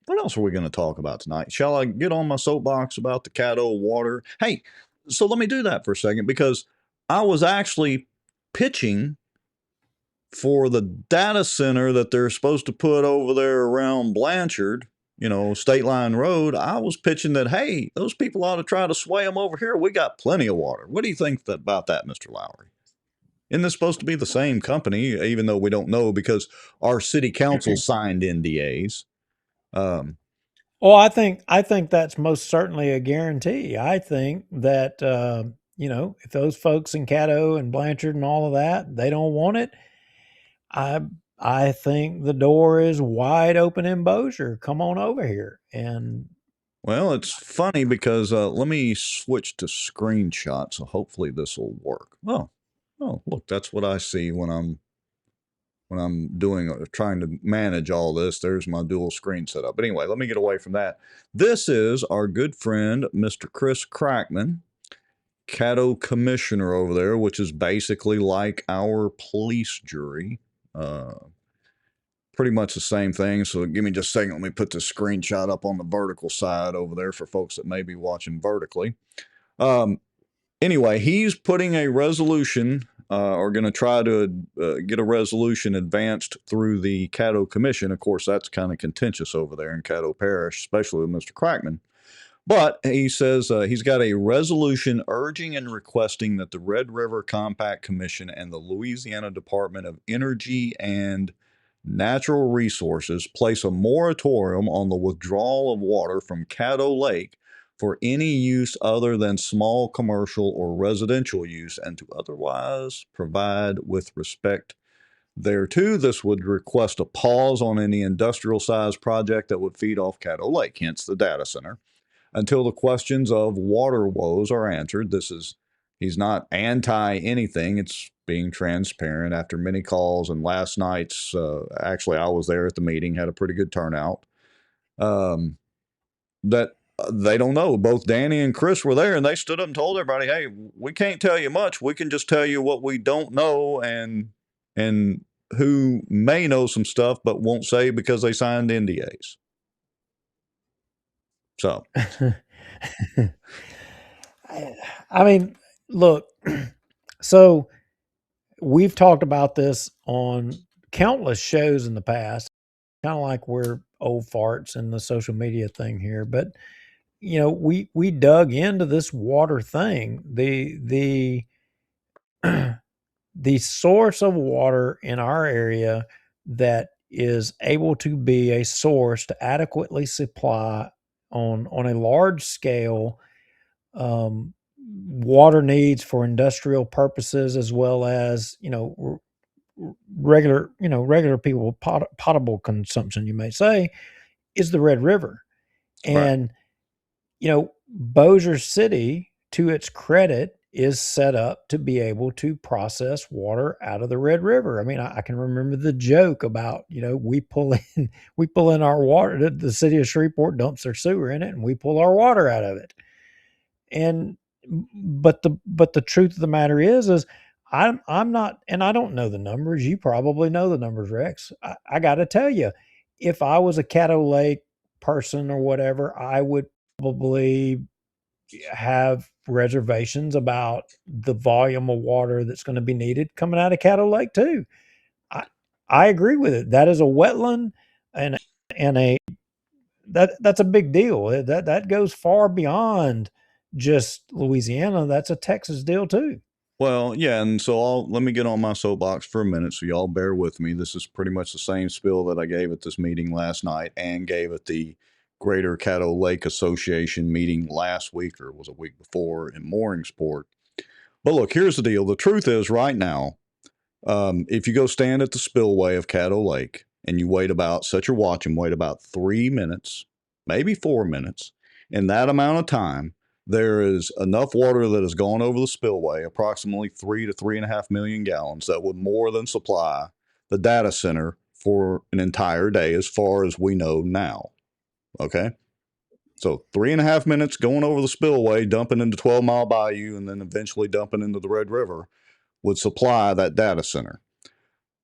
what else are we going to talk about tonight? Shall I get on my soapbox about the Caddo Water? Hey, so let me do that for a second, because I was actually pitching for the data center that they're supposed to put over there around Blanchard, State Line Road. I was pitching that, hey, those people ought to try to sway them over here. We got plenty of water. What do you think about that, Mr. Lowry? Isn't this supposed to be the same company, even though we don't know because our city council signed NDAs? Well, I think that's most certainly a guarantee. I think that if those folks in Caddo and Blanchard and all of that, they don't want it. I I think the door is wide open in Bossier. Come on over here. And Well, it's funny because let me switch to screenshot, so hopefully this will work. Oh, look, that's what I see when I'm doing trying to manage all this. There's my dual screen setup. But anyway, let me get away from that. This is our good friend, Mr. Chris Crackman, Caddo commissioner over there, which is basically like our police jury. Pretty much the same thing. So give me just a second. Let me put this screenshot up on the vertical side over there for folks that may be watching vertically. Anyway, he's putting a resolution or going to try to get a resolution advanced through the Caddo Commission. Of course, that's kind of contentious over there in Caddo Parish, especially with Mr. Crackman. But he says he's got a resolution urging and requesting that the Red River Compact Commission and the Louisiana Department of Energy and Natural Resources place a moratorium on the withdrawal of water from Caddo Lake for any use other than small commercial or residential use and to otherwise provide with respect thereto. This would request a pause on any industrial sized project that would feed off Caddo Lake, hence the data center, until the questions of water woes are answered. He's not anti anything. It's being transparent after many calls and last night's, actually I was there at the meeting, had a pretty good turnout. That they don't know. Both Danny and Chris were there and they stood up and told everybody, hey, we can't tell you much. We can just tell you what we don't know and who may know some stuff but won't say because they signed NDAs. So, I mean, look, so we've talked about this on countless shows in the past, kind of like we're old farts in the social media thing here, but we dug into this water thing. The the source of water in our area that is able to be a source to adequately supply on a large scale water needs for industrial purposes as well as regular people potable consumption, you may say, is the Red River. And Bossier City, to its credit, is set up to be able to process water out of the Red River. I mean, I can remember the joke about, we pull in our water. The city of Shreveport dumps their sewer in it, and we pull our water out of it. And but the truth of the matter is I'm not, and I don't know the numbers. You probably know the numbers, Rex. I got to tell you, if I was a Caddo Lake person or whatever, I would probably have reservations about the volume of water that's going to be needed coming out of Caddo Lake too. I agree with it. That is a wetland, and a that's a big deal. That goes far beyond just Louisiana. That's a Texas deal too. well, yeah, and so let me get on my soapbox for a minute, so y'all bear with me. This is pretty much the same spiel that I gave at this meeting last night and gave at the Greater Caddo Lake Association meeting last week, or was a week before, in Mooringsport. But look, here's the deal. The truth is, right now, if you go stand at the spillway of Caddo Lake and you set your watch and wait about 3 minutes, maybe 4 minutes, in that amount of time, there is enough water that has gone over the spillway, approximately 3 to 3.5 million gallons, that would more than supply the data center for an entire day, as far as we know now. Okay? So 3.5 minutes going over the spillway, dumping into 12 Mile Bayou, and then eventually dumping into the Red River would supply that data center.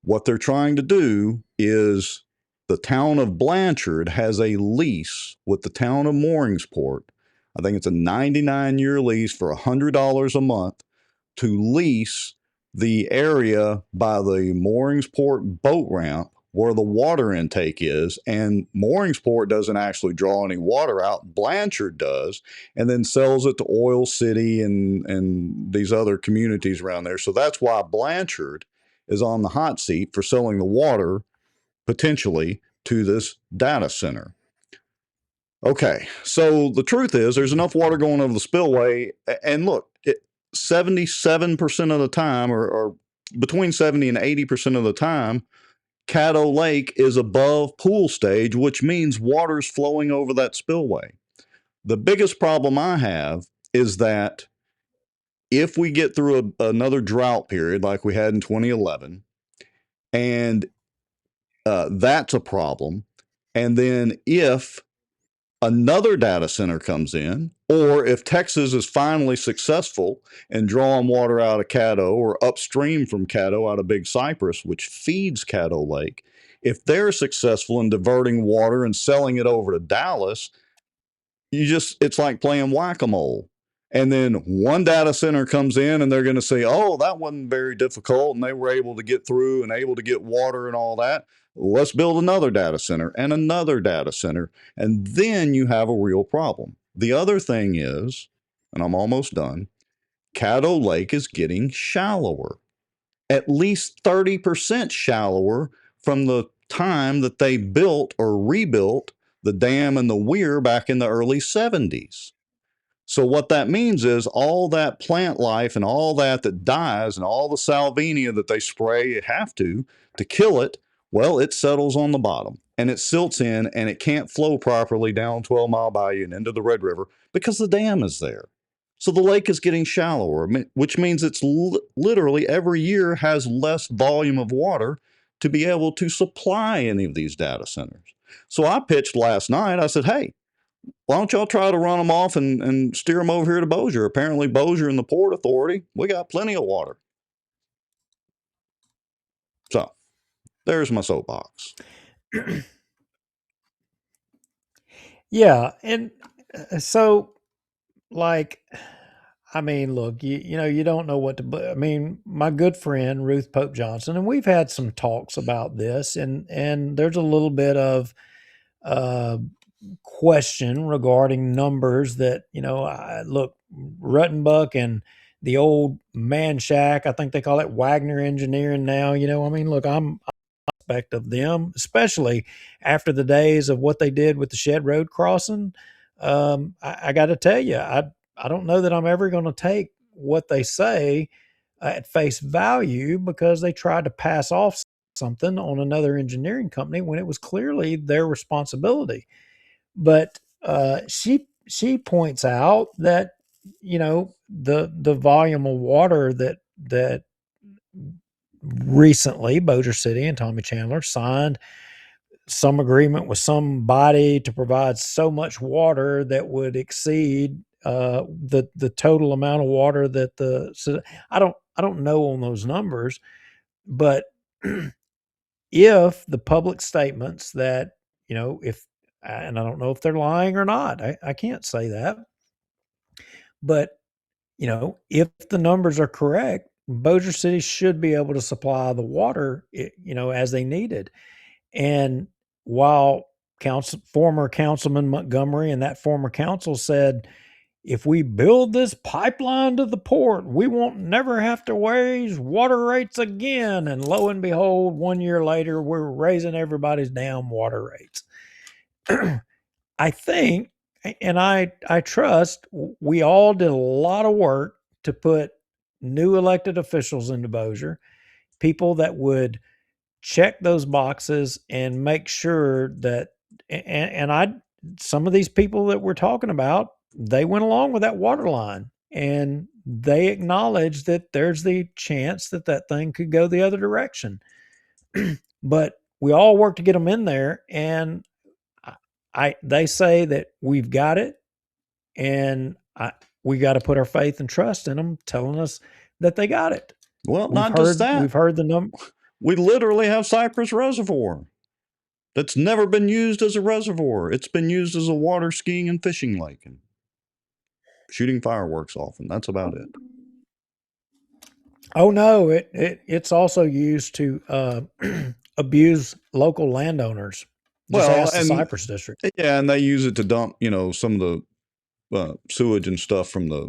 What they're trying to do is the town of Blanchard has a lease with the town of Mooringsport. I think it's a 99-year lease for $100 a month to lease the area by the Mooringsport boat ramp where the water intake is, and Mooringsport doesn't actually draw any water out. Blanchard does, and then sells it to Oil City and these other communities around there. So that's why Blanchard is on the hot seat for selling the water potentially to this data center. Okay, so the truth is there's enough water going over the spillway, and look, 77% of the time, or between 70 and 80% of the time, Caddo Lake is above pool stage, which means water's flowing over that spillway. The biggest problem I have is that if we get through another drought period like we had in 2011, and that's a problem, and then if another data center comes in, or if Texas is finally successful in drawing water out of Caddo or upstream from Caddo out of Big Cypress, which feeds Caddo Lake, if they're successful in diverting water and selling it over to Dallas, it's like playing whack-a-mole. And then one data center comes in and they're going to say, oh, that wasn't very difficult and they were able to get through and able to get water and all that. Let's build another data center and another data center. And then you have a real problem. The other thing is, and I'm almost done, Caddo Lake is getting shallower, at least 30% shallower from the time that they built or rebuilt the dam and the weir back in the early 70s. So what that means is all that plant life and all that dies and all the salvinia that they spray have to kill it, well, it settles on the bottom and it silts in and it can't flow properly down 12 Mile Bayou and into the Red River because the dam is there. So the lake is getting shallower, which means it's literally every year has less volume of water to be able to supply any of these data centers. So I pitched last night, I said, hey, why don't y'all try to run them off and steer them over here to Bossier? Apparently Bossier and the Port Authority, we got plenty of water. So there's my soapbox. Yeah. And so, like, I mean, look, you know, you don't know what to. I mean, my good friend Ruth Pope Johnson, and we've had some talks about this, and there's a little bit of question regarding numbers that, you know, look, Ruttenbuck and the old man shack, I think they call it Wagner Engineering now. You know, I mean, look, I'm aspect of them, especially after the days of what they did with the Shed Road crossing. I got to tell you, I don't know that I'm ever going to take what they say at face value, because they tried to pass off something on another engineering company when it was clearly their responsibility. But she points out that, you know, the volume of water that recently Bossier City and Tommy Chandler signed some agreement with somebody to provide so much water that would exceed the total amount of water that I don't know on those numbers, but if the public statements that, you know, if, and I don't know if they're lying or not, I can't say that, but, you know, if the numbers are correct, Bossier City should be able to supply the water, you know, as they needed. And while former Councilman Montgomery and that former council said, if we build this pipeline to the port, we won't never have to raise water rates again. And lo and behold, 1 year later, we're raising everybody's damn water rates. I think, and I trust, we all did a lot of work to put new elected officials into Bossier, people that would check those boxes and make sure that, some of these people that we're talking about, they went along with that water line and they acknowledged that there's the chance that that thing could go the other direction. But we all work to get them in there, and they say that we've got it, and we got to put our faith and trust in them telling us that they got it. Well, not just that. We've heard the number. We literally have Cypress Reservoir that's never been used as a reservoir. It's been used as a water skiing and fishing lake and shooting fireworks off, and that's about it. Oh no, it's also used to abuse local landowners. Just Well, ask the and Cypress District. yeah, and they use it to dump, some of the sewage and stuff from the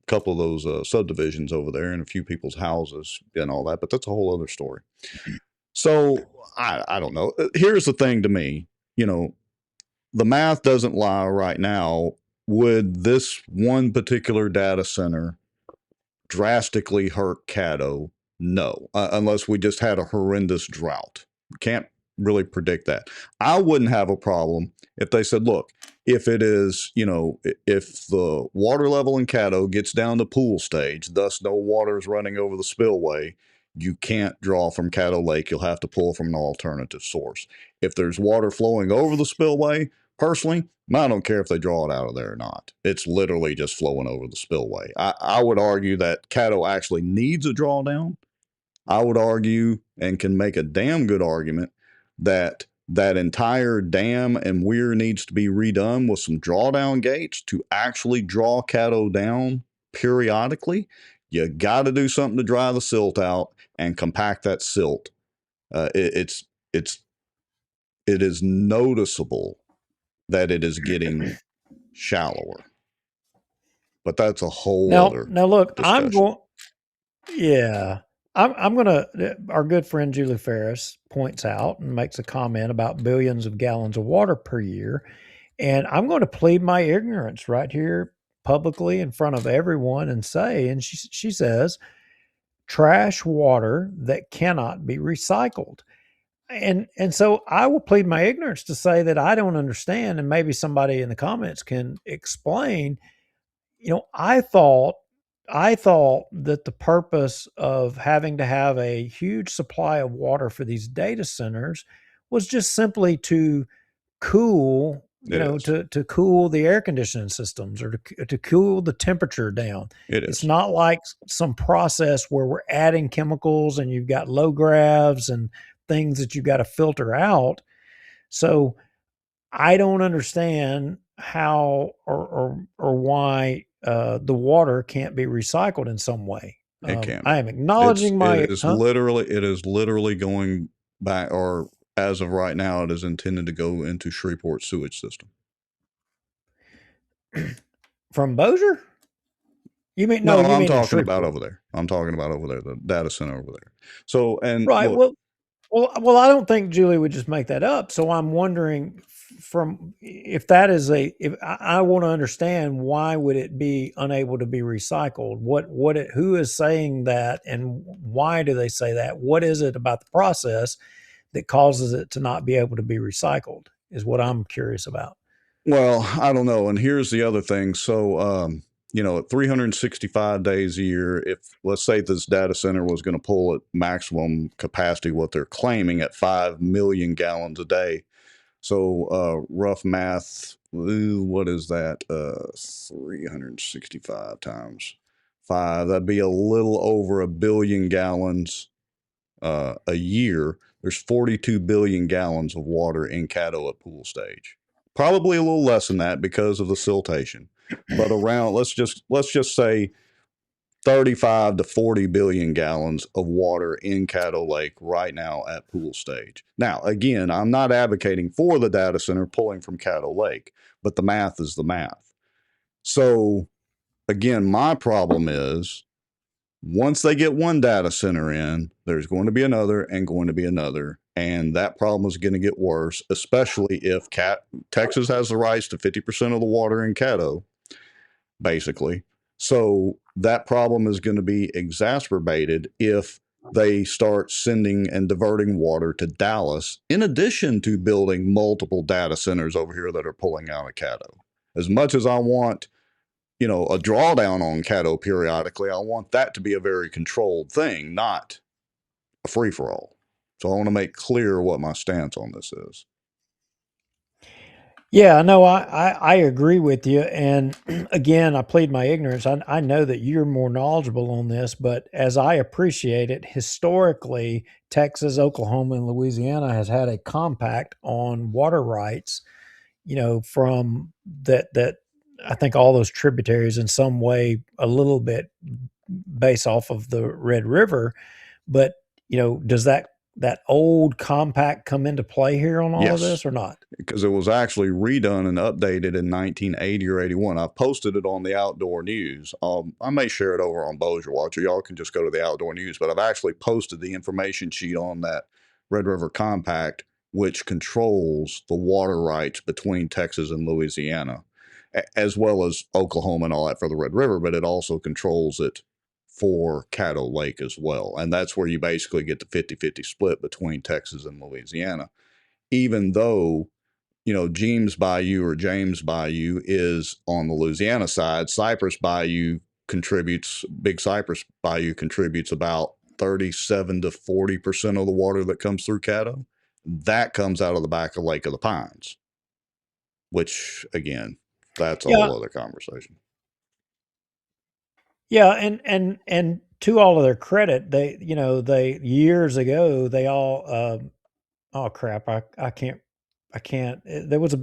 couple of those subdivisions over there and a few people's houses and all that. But that's a whole other story. So I don't know. Here's the thing to me, the math doesn't lie right now. Would this one particular data center drastically hurt Caddo? No, unless we just had a horrendous drought. Can't really predict that. I wouldn't have a problem if they said, look, if it is, if the water level in Caddo gets down to pool stage, thus no water is running over the spillway, you can't draw from Caddo Lake. You'll have to pull from an alternative source. If there's water flowing over the spillway, personally, I don't care if they draw it out of there or not. It's literally just flowing over the spillway. I would argue that Caddo actually needs a drawdown. I would argue and can make a damn good argument that that entire dam and weir needs to be redone with some drawdown gates to actually draw Caddo down periodically. You got to do something to dry the silt out and compact that silt. It is noticeable that it is getting shallower. But that's a whole other Now look, discussion. I'm going to, our good friend Julie Ferris points out and makes a comment about billions of gallons of water per year. And I'm going to plead my ignorance right here publicly in front of everyone and say, and she says, trash water that cannot be recycled. And so I will plead my ignorance to say that I don't understand, and maybe somebody in the comments can explain. I thought that the purpose of having to have a huge supply of water for these data centers was just simply to cool, to cool the air conditioning systems, or to cool the temperature down. It's not like some process where we're adding chemicals and you've got low gravs and things that you've got to filter out. So I don't understand how or why the water can't be recycled in some way. It can. I am acknowledging it is literally going back, or as of right now, it is intended to go into Shreveport sewage system. From Bossier? You mean no? I'm talking about over there. I'm talking about over there, the data center over there. So right. Look, well, I don't think Julie would just make that up. So I'm wondering if that is if I want to understand, why would it be unable to be recycled? Who is saying that, and why do they say that? What is it about the process that causes it to not be able to be recycled is what I'm curious about. Well, I don't know. And here's the other thing. So, at 365 days a year, if let's say this data center was going to pull at maximum capacity, what they're claiming at 5 million gallons a day. So, rough math, what is that? 365 times 5, that'd be a little over 1 billion gallons a year. There's 42 billion gallons of water in Caddo at pool stage. Probably a little less than that because of the siltation, but around let's just say 35 to 40 billion gallons of water in Caddo Lake right now at pool stage. Now, again, I'm not advocating for the data center pulling from Caddo Lake, but the math is the math. So, again, my problem is once they get one data center in, there's going to be another and going to be another. And that problem is going to get worse, especially if Texas has the rights to 50% of the water in Caddo, basically. So that problem is going to be exacerbated if they start sending and diverting water to Dallas, in addition to building multiple data centers over here that are pulling out of Caddo. As much as I want a drawdown on Caddo periodically, I want that to be a very controlled thing, not a free-for-all. So I want to make clear what my stance on this is. Yeah, no, I agree with you. And again, I plead my ignorance. I know that you're more knowledgeable on this, but as I appreciate it, historically, Texas, Oklahoma, and Louisiana has had a compact on water rights, from that I think all those tributaries in some way a little bit base off of the Red River. But, does that that old compact come into play here on all of Yes, this or not? because it was actually redone and updated in 1980 or 81. I posted it on the Outdoor News. I may share it over on Bossier Watch, or y'all can just go to the Outdoor News. But I've actually posted the information sheet on that Red River Compact, which controls the water rights between Texas and Louisiana, as well as Oklahoma and all that for the Red River. But it also controls it for Caddo Lake as well. And that's where you basically get the 50-50 split between Texas and Louisiana. Even though, James Bayou is on the Louisiana side, Big Cypress Bayou contributes about 37 to 40% of the water that comes through Caddo. That comes out of the back of Lake of the Pines, which again, that's a Yeah, whole other conversation. yeah, and to all of their credit, they years ago they all oh crap, I can't. It was a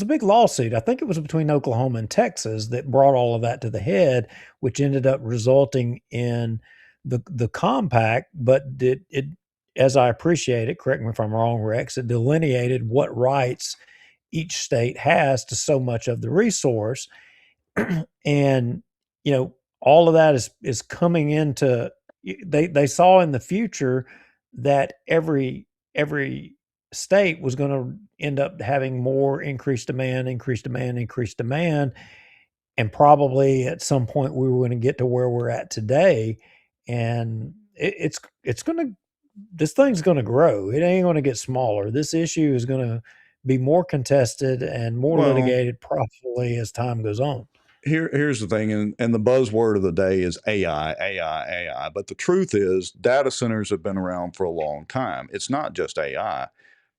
big lawsuit. I think it was between Oklahoma and Texas that brought all of that to the head, which ended up resulting in the compact. But it, as I appreciate it, correct me if I'm wrong, Rex, it delineated what rights each state has to so much of the resource, and you know all of that is coming into. They saw in the future that every state was going to end up having more increased demand, and probably at some point we were going to get to where we're at today, and it's going to this thing's going to grow. It ain't going to get smaller. This issue is going to be more contested and more Well, litigated probably as time goes on. here's the thing, and the buzzword of the day is AI, AI, AI. But the truth is, data centers have been around for a long time. It's not just AI.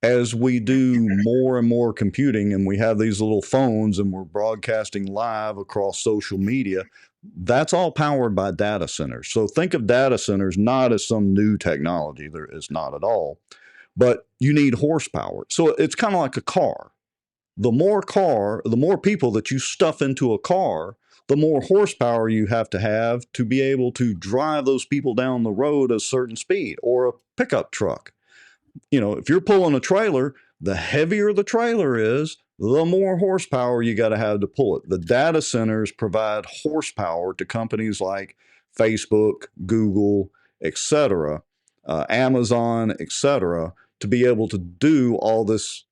As we do more and more computing and we have these little phones and we're broadcasting live across social media, that's all powered by data centers. So think of data centers not as some new technology. There is not at all. But you need horsepower. So it's kind of like a car. The more people that you stuff into a car, the more horsepower you have to be able to drive those people down the road at a certain speed, or a pickup truck. If you're pulling a trailer, the heavier the trailer is, the more horsepower you got to have to pull it. The data centers provide horsepower to companies like Facebook, Google, etc., Amazon, etc., to be able to do all this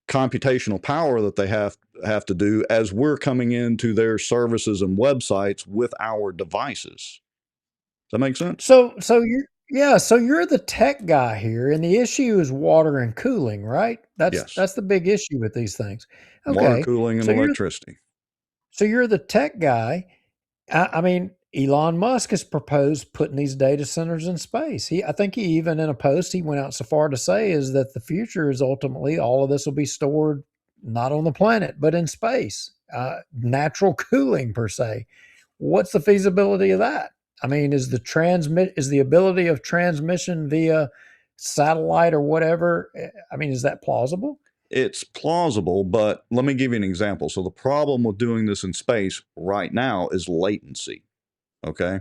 computational power that they have to do as we're coming into their services and websites with our devices. Does that make sense? So you're yeah, so you're the tech guy here, and the issue is water and cooling, right? Yes. That's the big issue with these things. Water Okay, cooling and so electricity. you're the tech guy. I mean, Elon Musk has proposed putting these data centers in space. I think he even in a post he went out so far to say is that the future is ultimately all of this will be stored not on the planet but in space, natural cooling per se. What's the feasibility of that? I mean, is the ability of transmission via satellite or whatever? I mean, is that plausible? It's plausible, but let me give you an example. So the problem with doing this in space right now is latency. Okay.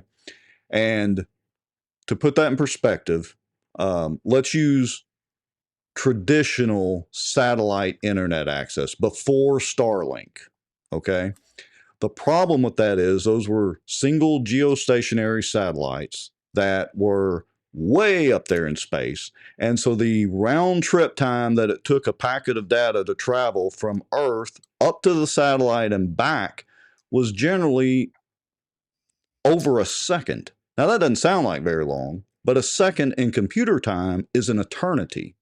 And to put that in perspective, let's use traditional satellite internet access before Starlink. Okay. The problem with that is those were single geostationary satellites that were way up there in space. And so the round trip time that it took a packet of data to travel from Earth up to the satellite and back was generally over a second. Now, that doesn't sound like very long, but a second in computer time is an eternity.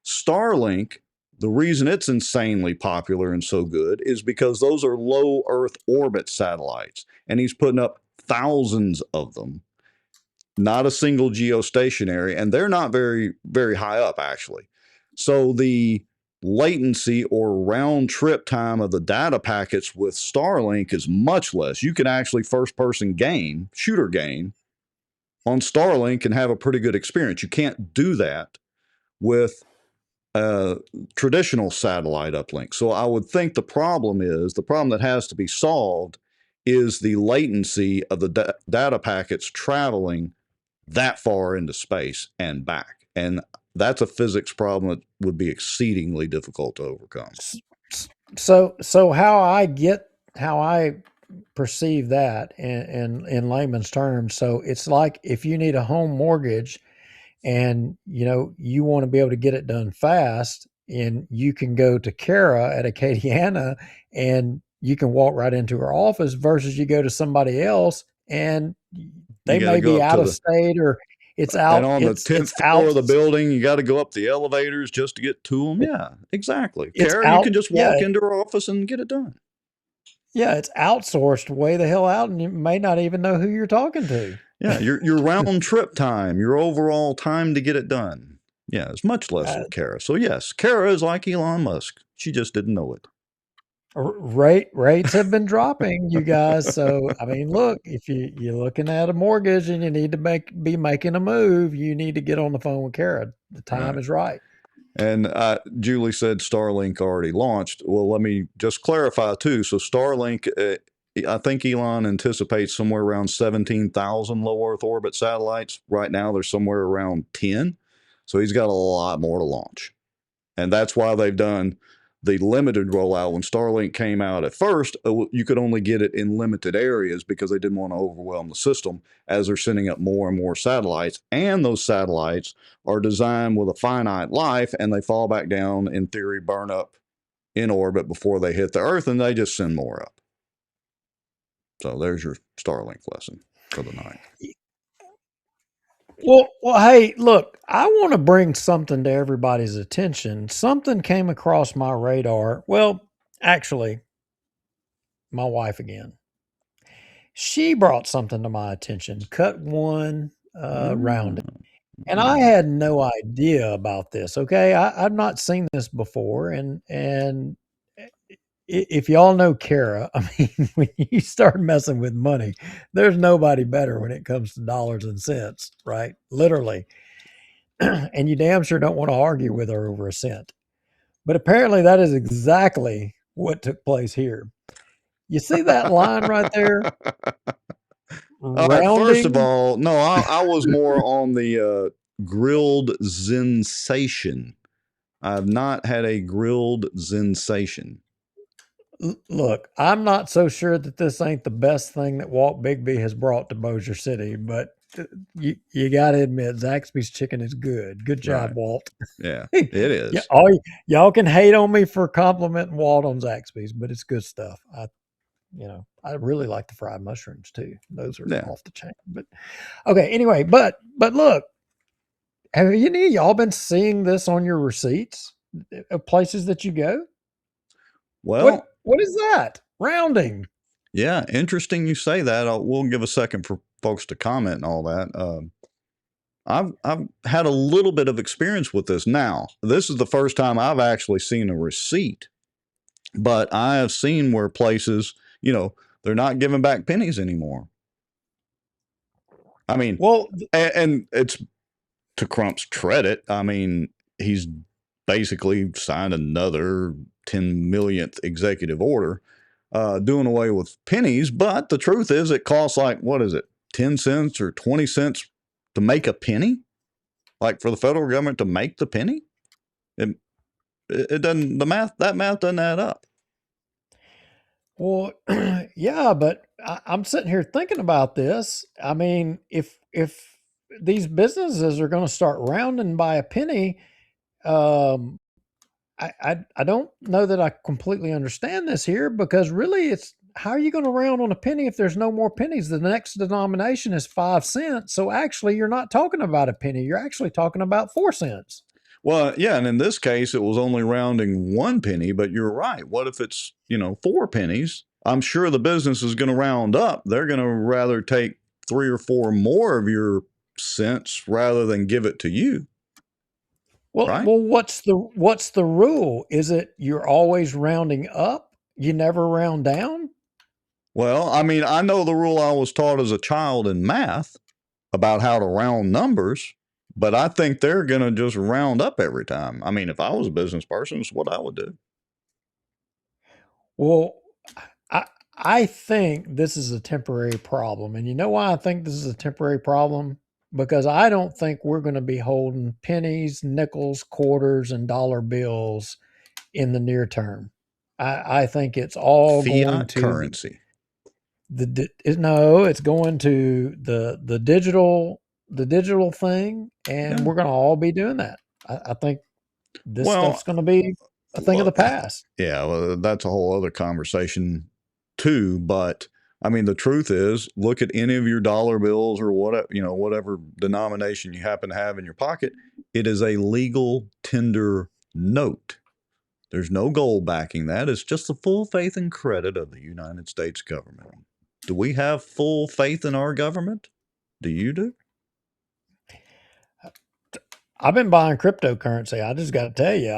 Starlink, the reason it's insanely popular and so good is because those are low Earth orbit satellites, and he's putting up thousands of them, not a single geostationary, and they're not very, very high up, actually. So the latency or round trip time of the data packets with Starlink is much less. You can actually first person shooter game on Starlink and have a pretty good experience. You can't do that with traditional satellite uplink. So I would think the problem that has to be solved is the latency of the data packets traveling that far into space and back. And that's a physics problem that would be exceedingly difficult to overcome. So how I perceive that in layman's terms. So it's like if you need a home mortgage and you want to be able to get it done fast, and you can go to Kara at Acadiana and you can walk right into her office versus you go to somebody else and You they got to may go be up out to of state or it's and out, on the it's 10th out, floor of the building, you got to go up the elevators just to get to them. Yeah, exactly. it's Kara, you out. can just Yeah. walk into her office and get it done. Yeah. It's outsourced way the hell out and you may not even know who you're talking to. Yeah, your round trip time, your overall time to get it done. Yeah, it's much less with Kara. So yes, Kara is like Elon Musk. She just didn't know it. Rates have been dropping, you guys. So I mean, look, if you're looking at a mortgage and you need to be making a move, you need to get on the phone with Kara. The time is right. And Julie said Starlink already launched. Well, let me just clarify too. So Starlink, I think Elon anticipates somewhere around 17,000 low Earth orbit satellites. Right now, there's somewhere around 10. So he's got a lot more to launch. And that's why they've done the limited rollout. When Starlink came out at first, you could only get it in limited areas because they didn't want to overwhelm the system as they're sending up more and more satellites. And those satellites are designed with a finite life and they fall back down, in theory, burn up in orbit before they hit the Earth, and they just send more up. So there's your Starlink lesson for the night. Well, hey, look, I want to bring something to everybody's attention. Something came across my radar. Well, actually, my wife again. She brought something to my attention. Cut one, rounding. And I had no idea about this. Okay, I've not seen this before, and if y'all know Kara, I mean, when you start messing with money, there's nobody better when it comes to dollars and cents, right? Literally. And you damn sure don't want to argue with her over a cent. But apparently, that is exactly what took place here. You see that line right there? All right, first of Rounding. all, no, I was more on the grilled sensation. I've not had a grilled sensation. Look, I'm not so sure that this ain't the best thing that Walt Bigby has brought to Bossier City, but you got to admit, Zaxby's chicken is good. Good job, Right. Walt. Yeah, it is. Yeah, y'all can hate on me for complimenting Walt on Zaxby's, but it's good stuff. I really like the fried mushrooms too. Those are off the chain. But okay, anyway, but look, have any of y'all been seeing this on your receipts of places that you go? Well, what is that? Rounding. Yeah, interesting you say that. We'll give a second for folks to comment and all that. I've had a little bit of experience with this now. This is the first time I've actually seen a receipt, but I have seen where places, they're not giving back pennies anymore. I mean, well, and it's to Crump's credit. I mean, he's basically signed another 10 millionth executive order doing away with pennies. But the truth is, it costs like, what is it, 10 cents or 20 cents to make a penny? Like for the federal government to make the penny? It doesn't, that math doesn't add up. Well, yeah, but I'm sitting here thinking about this. I mean, if these businesses are going to start rounding by a penny, um, I don't know that I completely understand this here because really, it's how are you going to round on a penny if there's no more pennies? The next denomination is 5 cents, so actually, you're not talking about a penny. You're actually talking about 4 cents. Well, yeah, and in this case, it was only rounding 1 penny, but you're right. What if it's, 4 pennies? I'm sure the business is going to round up. They're going to rather take 3 or 4 more of your cents rather than give it to you. Well, right? what's the rule? Is it you're always rounding up? You never round down? Well, I mean, I know the rule I was taught as a child in math about how to round numbers, but I think they're going to just round up every time. I mean, if I was a business person, it's what I would do. Well, I think this is a temporary problem. And you know why I think this is a temporary problem? because I don't think we're going to be holding pennies, nickels, quarters, and dollar bills in the near term. I think it's all going Fiat to currency. no, it's going to the digital thing, and Yeah. we're going to all be doing that. I think this Well, stuff's going to be a thing of the look, past. yeah, well, that's a whole other conversation too. But I mean, the truth is, look at any of your dollar bills or whatever, whatever denomination you happen to have in your pocket. It is a legal tender note. There's no gold backing that. It's just the full faith and credit of the United States government. Do we have full faith in our government? Do you do? I've been buying cryptocurrency. I just got to tell you,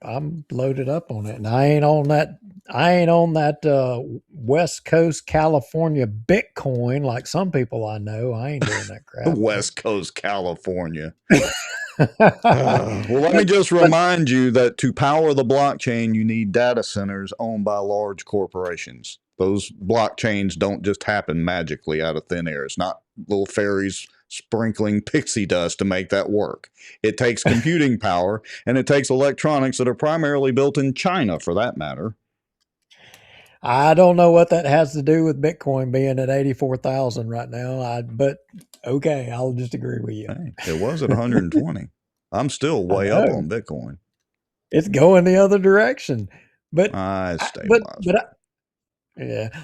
I'm loaded up on it, and I ain't on that. I ain't on that West Coast California Bitcoin like some people I know. I ain't doing that crap. West Coast California. but, Well, let me just remind you that to power the blockchain, you need data centers owned by large corporations. Those blockchains don't just happen magically out of thin air. It's not little fairies sprinkling pixie dust to make that work. It takes computing power, and it takes electronics that are primarily built in China, for that matter. I don't know what that has to do with Bitcoin being at 84,000 right now. But okay, I'll just agree with you. Hey, it was at 120. I'm still way up on Bitcoin. It's going the other direction, but It's stabilized.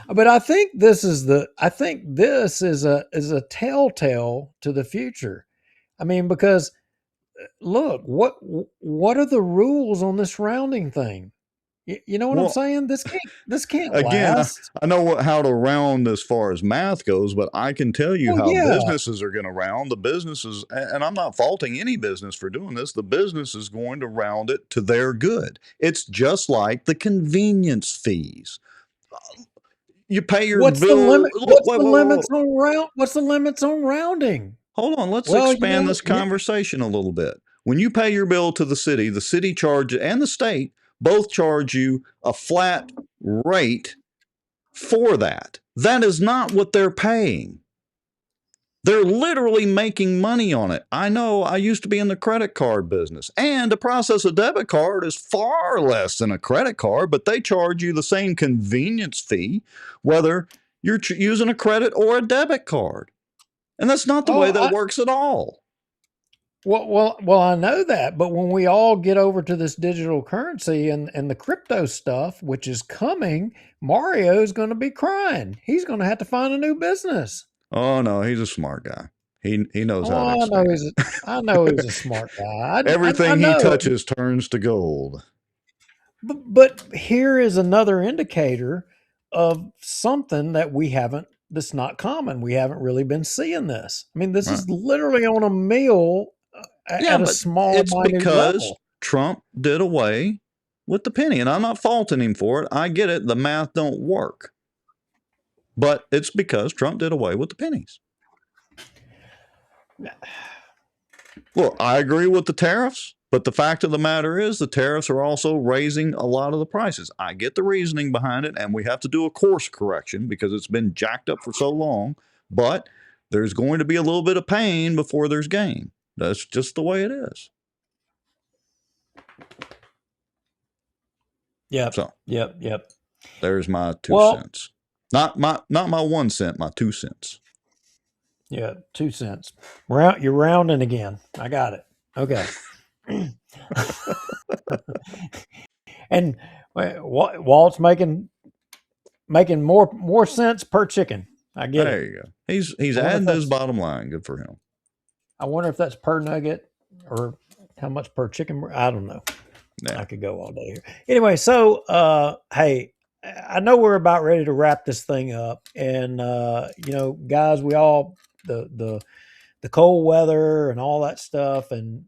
But I think this is a telltale to the future. I mean, because look, what are the rules on this rounding thing? You know what I'm saying? This can't again, last. I know how to round as far as math goes, but I can tell you how businesses are going to round. The businesses, and I'm not faulting any business for doing this, the business is going to round it to their good. It's just like the convenience fees. You pay your What's the bill. limit? Look, What's the limits on round? What's the limits on rounding? Hold on, let's Well, expand this conversation a little bit. When you pay your bill to the city charges, and the state both charge you a flat rate for that. That is not what they're paying. They're literally making money on it. I know, I used to be in the credit card business, and to process a debit card is far less than a credit card, but they charge you the same convenience fee whether you're using a credit or a debit card. And that's not the way that works at all. Well, I know that, but when we all get over to this digital currency and the crypto stuff, which is coming, Mario's going to be crying. He's going to have to find a new business. Oh no, he's a smart guy. He knows how to expand. I know he's a smart guy. Everything he touches turns to gold. But here is another indicator of something that that's not common. We haven't really been seeing this. I mean, this is literally on a meal at a small, it's because level. Trump did away with the penny, and I'm not faulting him for it. I get it. The math don't work. But it's because Trump did away with the pennies. Look, I agree with the tariffs, but the fact of the matter is the tariffs are also raising a lot of the prices. I get the reasoning behind it, and we have to do a course correction because it's been jacked up for so long, but there's going to be a little bit of pain before there's gain. That's just the way it is. Yep. So, yep. There's my 2 cents. Not my 1 cent, my 2 cents. Yeah, 2 cents. You're rounding again. I got it. Okay. And Walt's making more cents per chicken. I get it. There you go. He's adding to his bottom line. Good for him. I wonder if that's per nugget or how much per chicken. I don't know. Yeah. I could go all day here. Anyway, so hey, I know we're about ready to wrap this thing up, and guys, we all the cold weather and all that stuff, and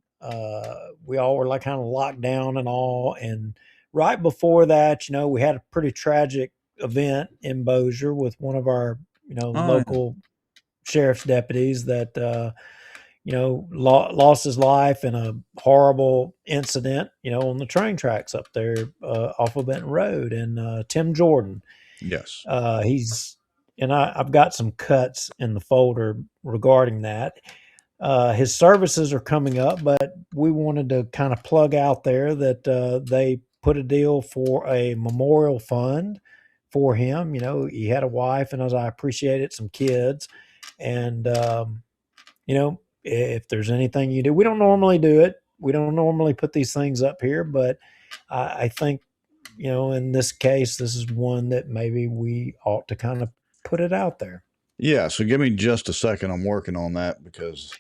we all were like kind of locked down and all. And right before that, we had a pretty tragic event in Bossier with one of our local sheriff's deputies that lost his life in a horrible incident, on the train tracks up there off of Benton Road. And Tim Jordan, yes, I've got some cuts in the folder regarding that. His services are coming up, but we wanted to kind of plug out there that they put a deal for a memorial fund for him. You know, he had a wife, and as I appreciate it, some kids. And, you know, if there's anything you do, we don't normally do it. We don't normally put these things up here, but I think, you know, in this case, this is one that maybe we ought to kind of put it out there. Yeah, so give me just a second. I'm working on that because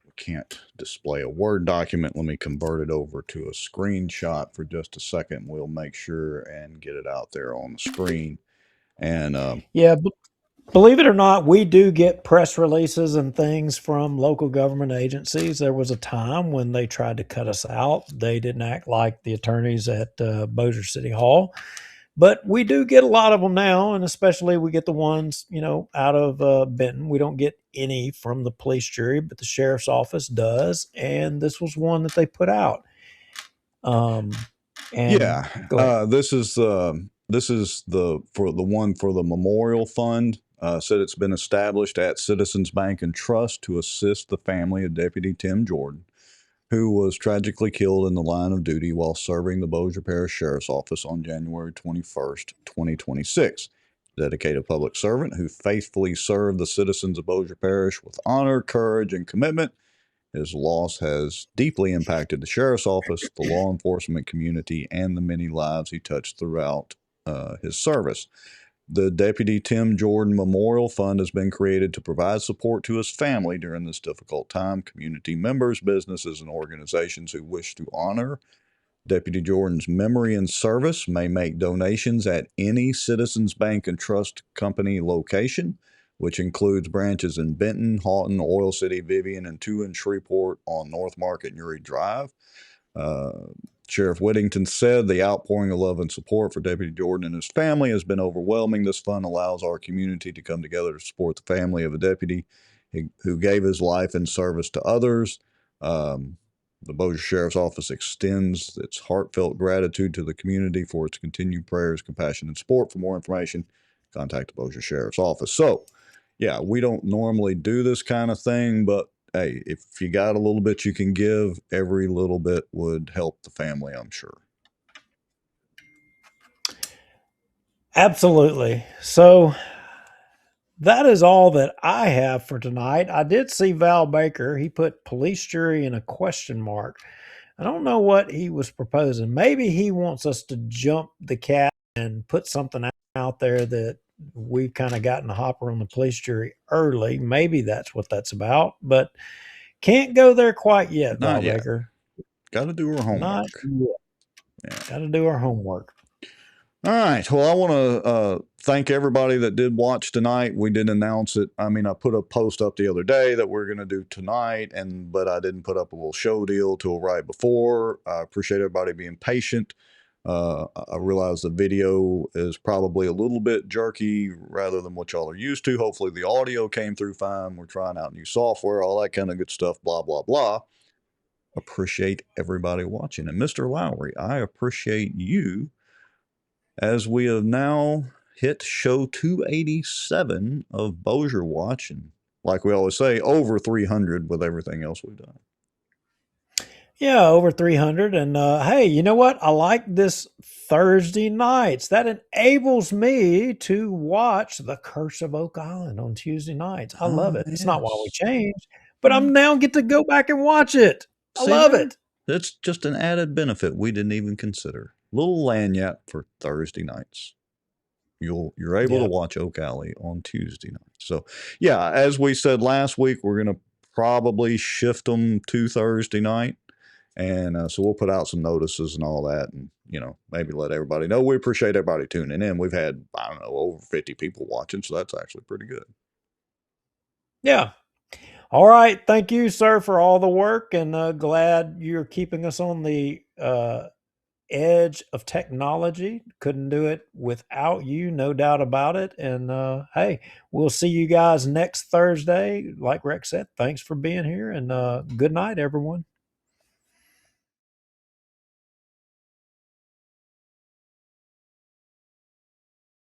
we can't display a Word document. Let me convert it over to a screenshot for just a second. We'll make sure and get it out there on the screen. And Yeah, believe it or not, we do get press releases and things from local government agencies. There was a time when they tried to cut us out. They didn't act like the attorneys at Bossier City Hall. But we do get a lot of them now, and especially we get the ones, you know, out of Benton. We don't get any from the police jury, but the sheriff's office does. And this was one that they put out. And yeah, go ahead. this is the for the one for the memorial fund. Said it's been established at Citizens Bank and Trust to assist the family of Deputy Tim Jordan, who was tragically killed in the line of duty while serving the Bossier Parish Sheriff's Office on January 21st, 2026. Dedicated public servant who faithfully served the citizens of Bossier Parish with honor, courage, and commitment. His loss has deeply impacted the Sheriff's Office, the law enforcement community, and the many lives he touched throughout his service. The Deputy Tim Jordan Memorial Fund has been created to provide support to his family during this difficult time. Community members, businesses, and organizations who wish to honor Deputy Jordan's memory and service may make donations at any Citizens Bank and Trust Company location, which includes branches in Benton, Houghton, Oil City, Vivian, and two in Shreveport on North Market and Uri Drive. Sheriff Whittington said the outpouring of love and support for Deputy Jordan and his family has been overwhelming. This fund allows our community to come together to support the family of a deputy who gave his life in service to others. The Bossier Sheriff's Office extends its heartfelt gratitude to the community for its continued prayers, compassion, and support. For more information, contact the Bossier Sheriff's Office. So, yeah, we don't normally do this kind of thing, but hey, if you got a little bit you can give, every little bit would help the family, I'm sure. Absolutely. So that is all that I have for tonight. I did see Val Baker. He put police jury in a question mark. I don't know what he was proposing. Maybe he wants us to jump the cat and put something out there that we've kind of gotten the hopper on the police jury early. Maybe that's what that's about, but can't go there quite yet, Val Not yet. Baker. Got to do our homework. Not yet. Yeah. Got to do our homework. All right. Well, I want to thank everybody that did watch tonight. We did announce it. I mean, I put a post up the other day that we're going to do tonight, but I didn't put up a little show deal till right before. I appreciate everybody being patient. I realize the video is probably a little bit jerky rather than what y'all are used to. Hopefully the audio came through fine. We're trying out new software, all that kind of good stuff, blah, blah, blah. Appreciate everybody watching. And Mr. Lowry, I appreciate you, as we have now hit show 287 of Bossier Watch, and like we always say, over 300 with everything else we've done. Yeah, over 300. And hey, you know what? I like this Thursday nights. That enables me to watch The Curse of Oak Island on Tuesday nights. I love it. It's not why we changed, but I'm now get to go back and watch it. I love it. It's just an added benefit we didn't even consider. Little lanyard for Thursday nights. You're able to watch Oak Alley on Tuesday nights. So yeah, as we said last week, we're going to probably shift them to Thursday night. And so we'll put out some notices and all that, and, you know, maybe let everybody know. We appreciate everybody tuning in. We've had, I don't know, over 50 people watching, so that's actually pretty good. Yeah. All right. Thank you, sir, for all the work, and glad you're keeping us on the edge of technology. Couldn't do it without you, no doubt about it. And hey, we'll see you guys next Thursday. Like Rex said, thanks for being here, and good night, everyone.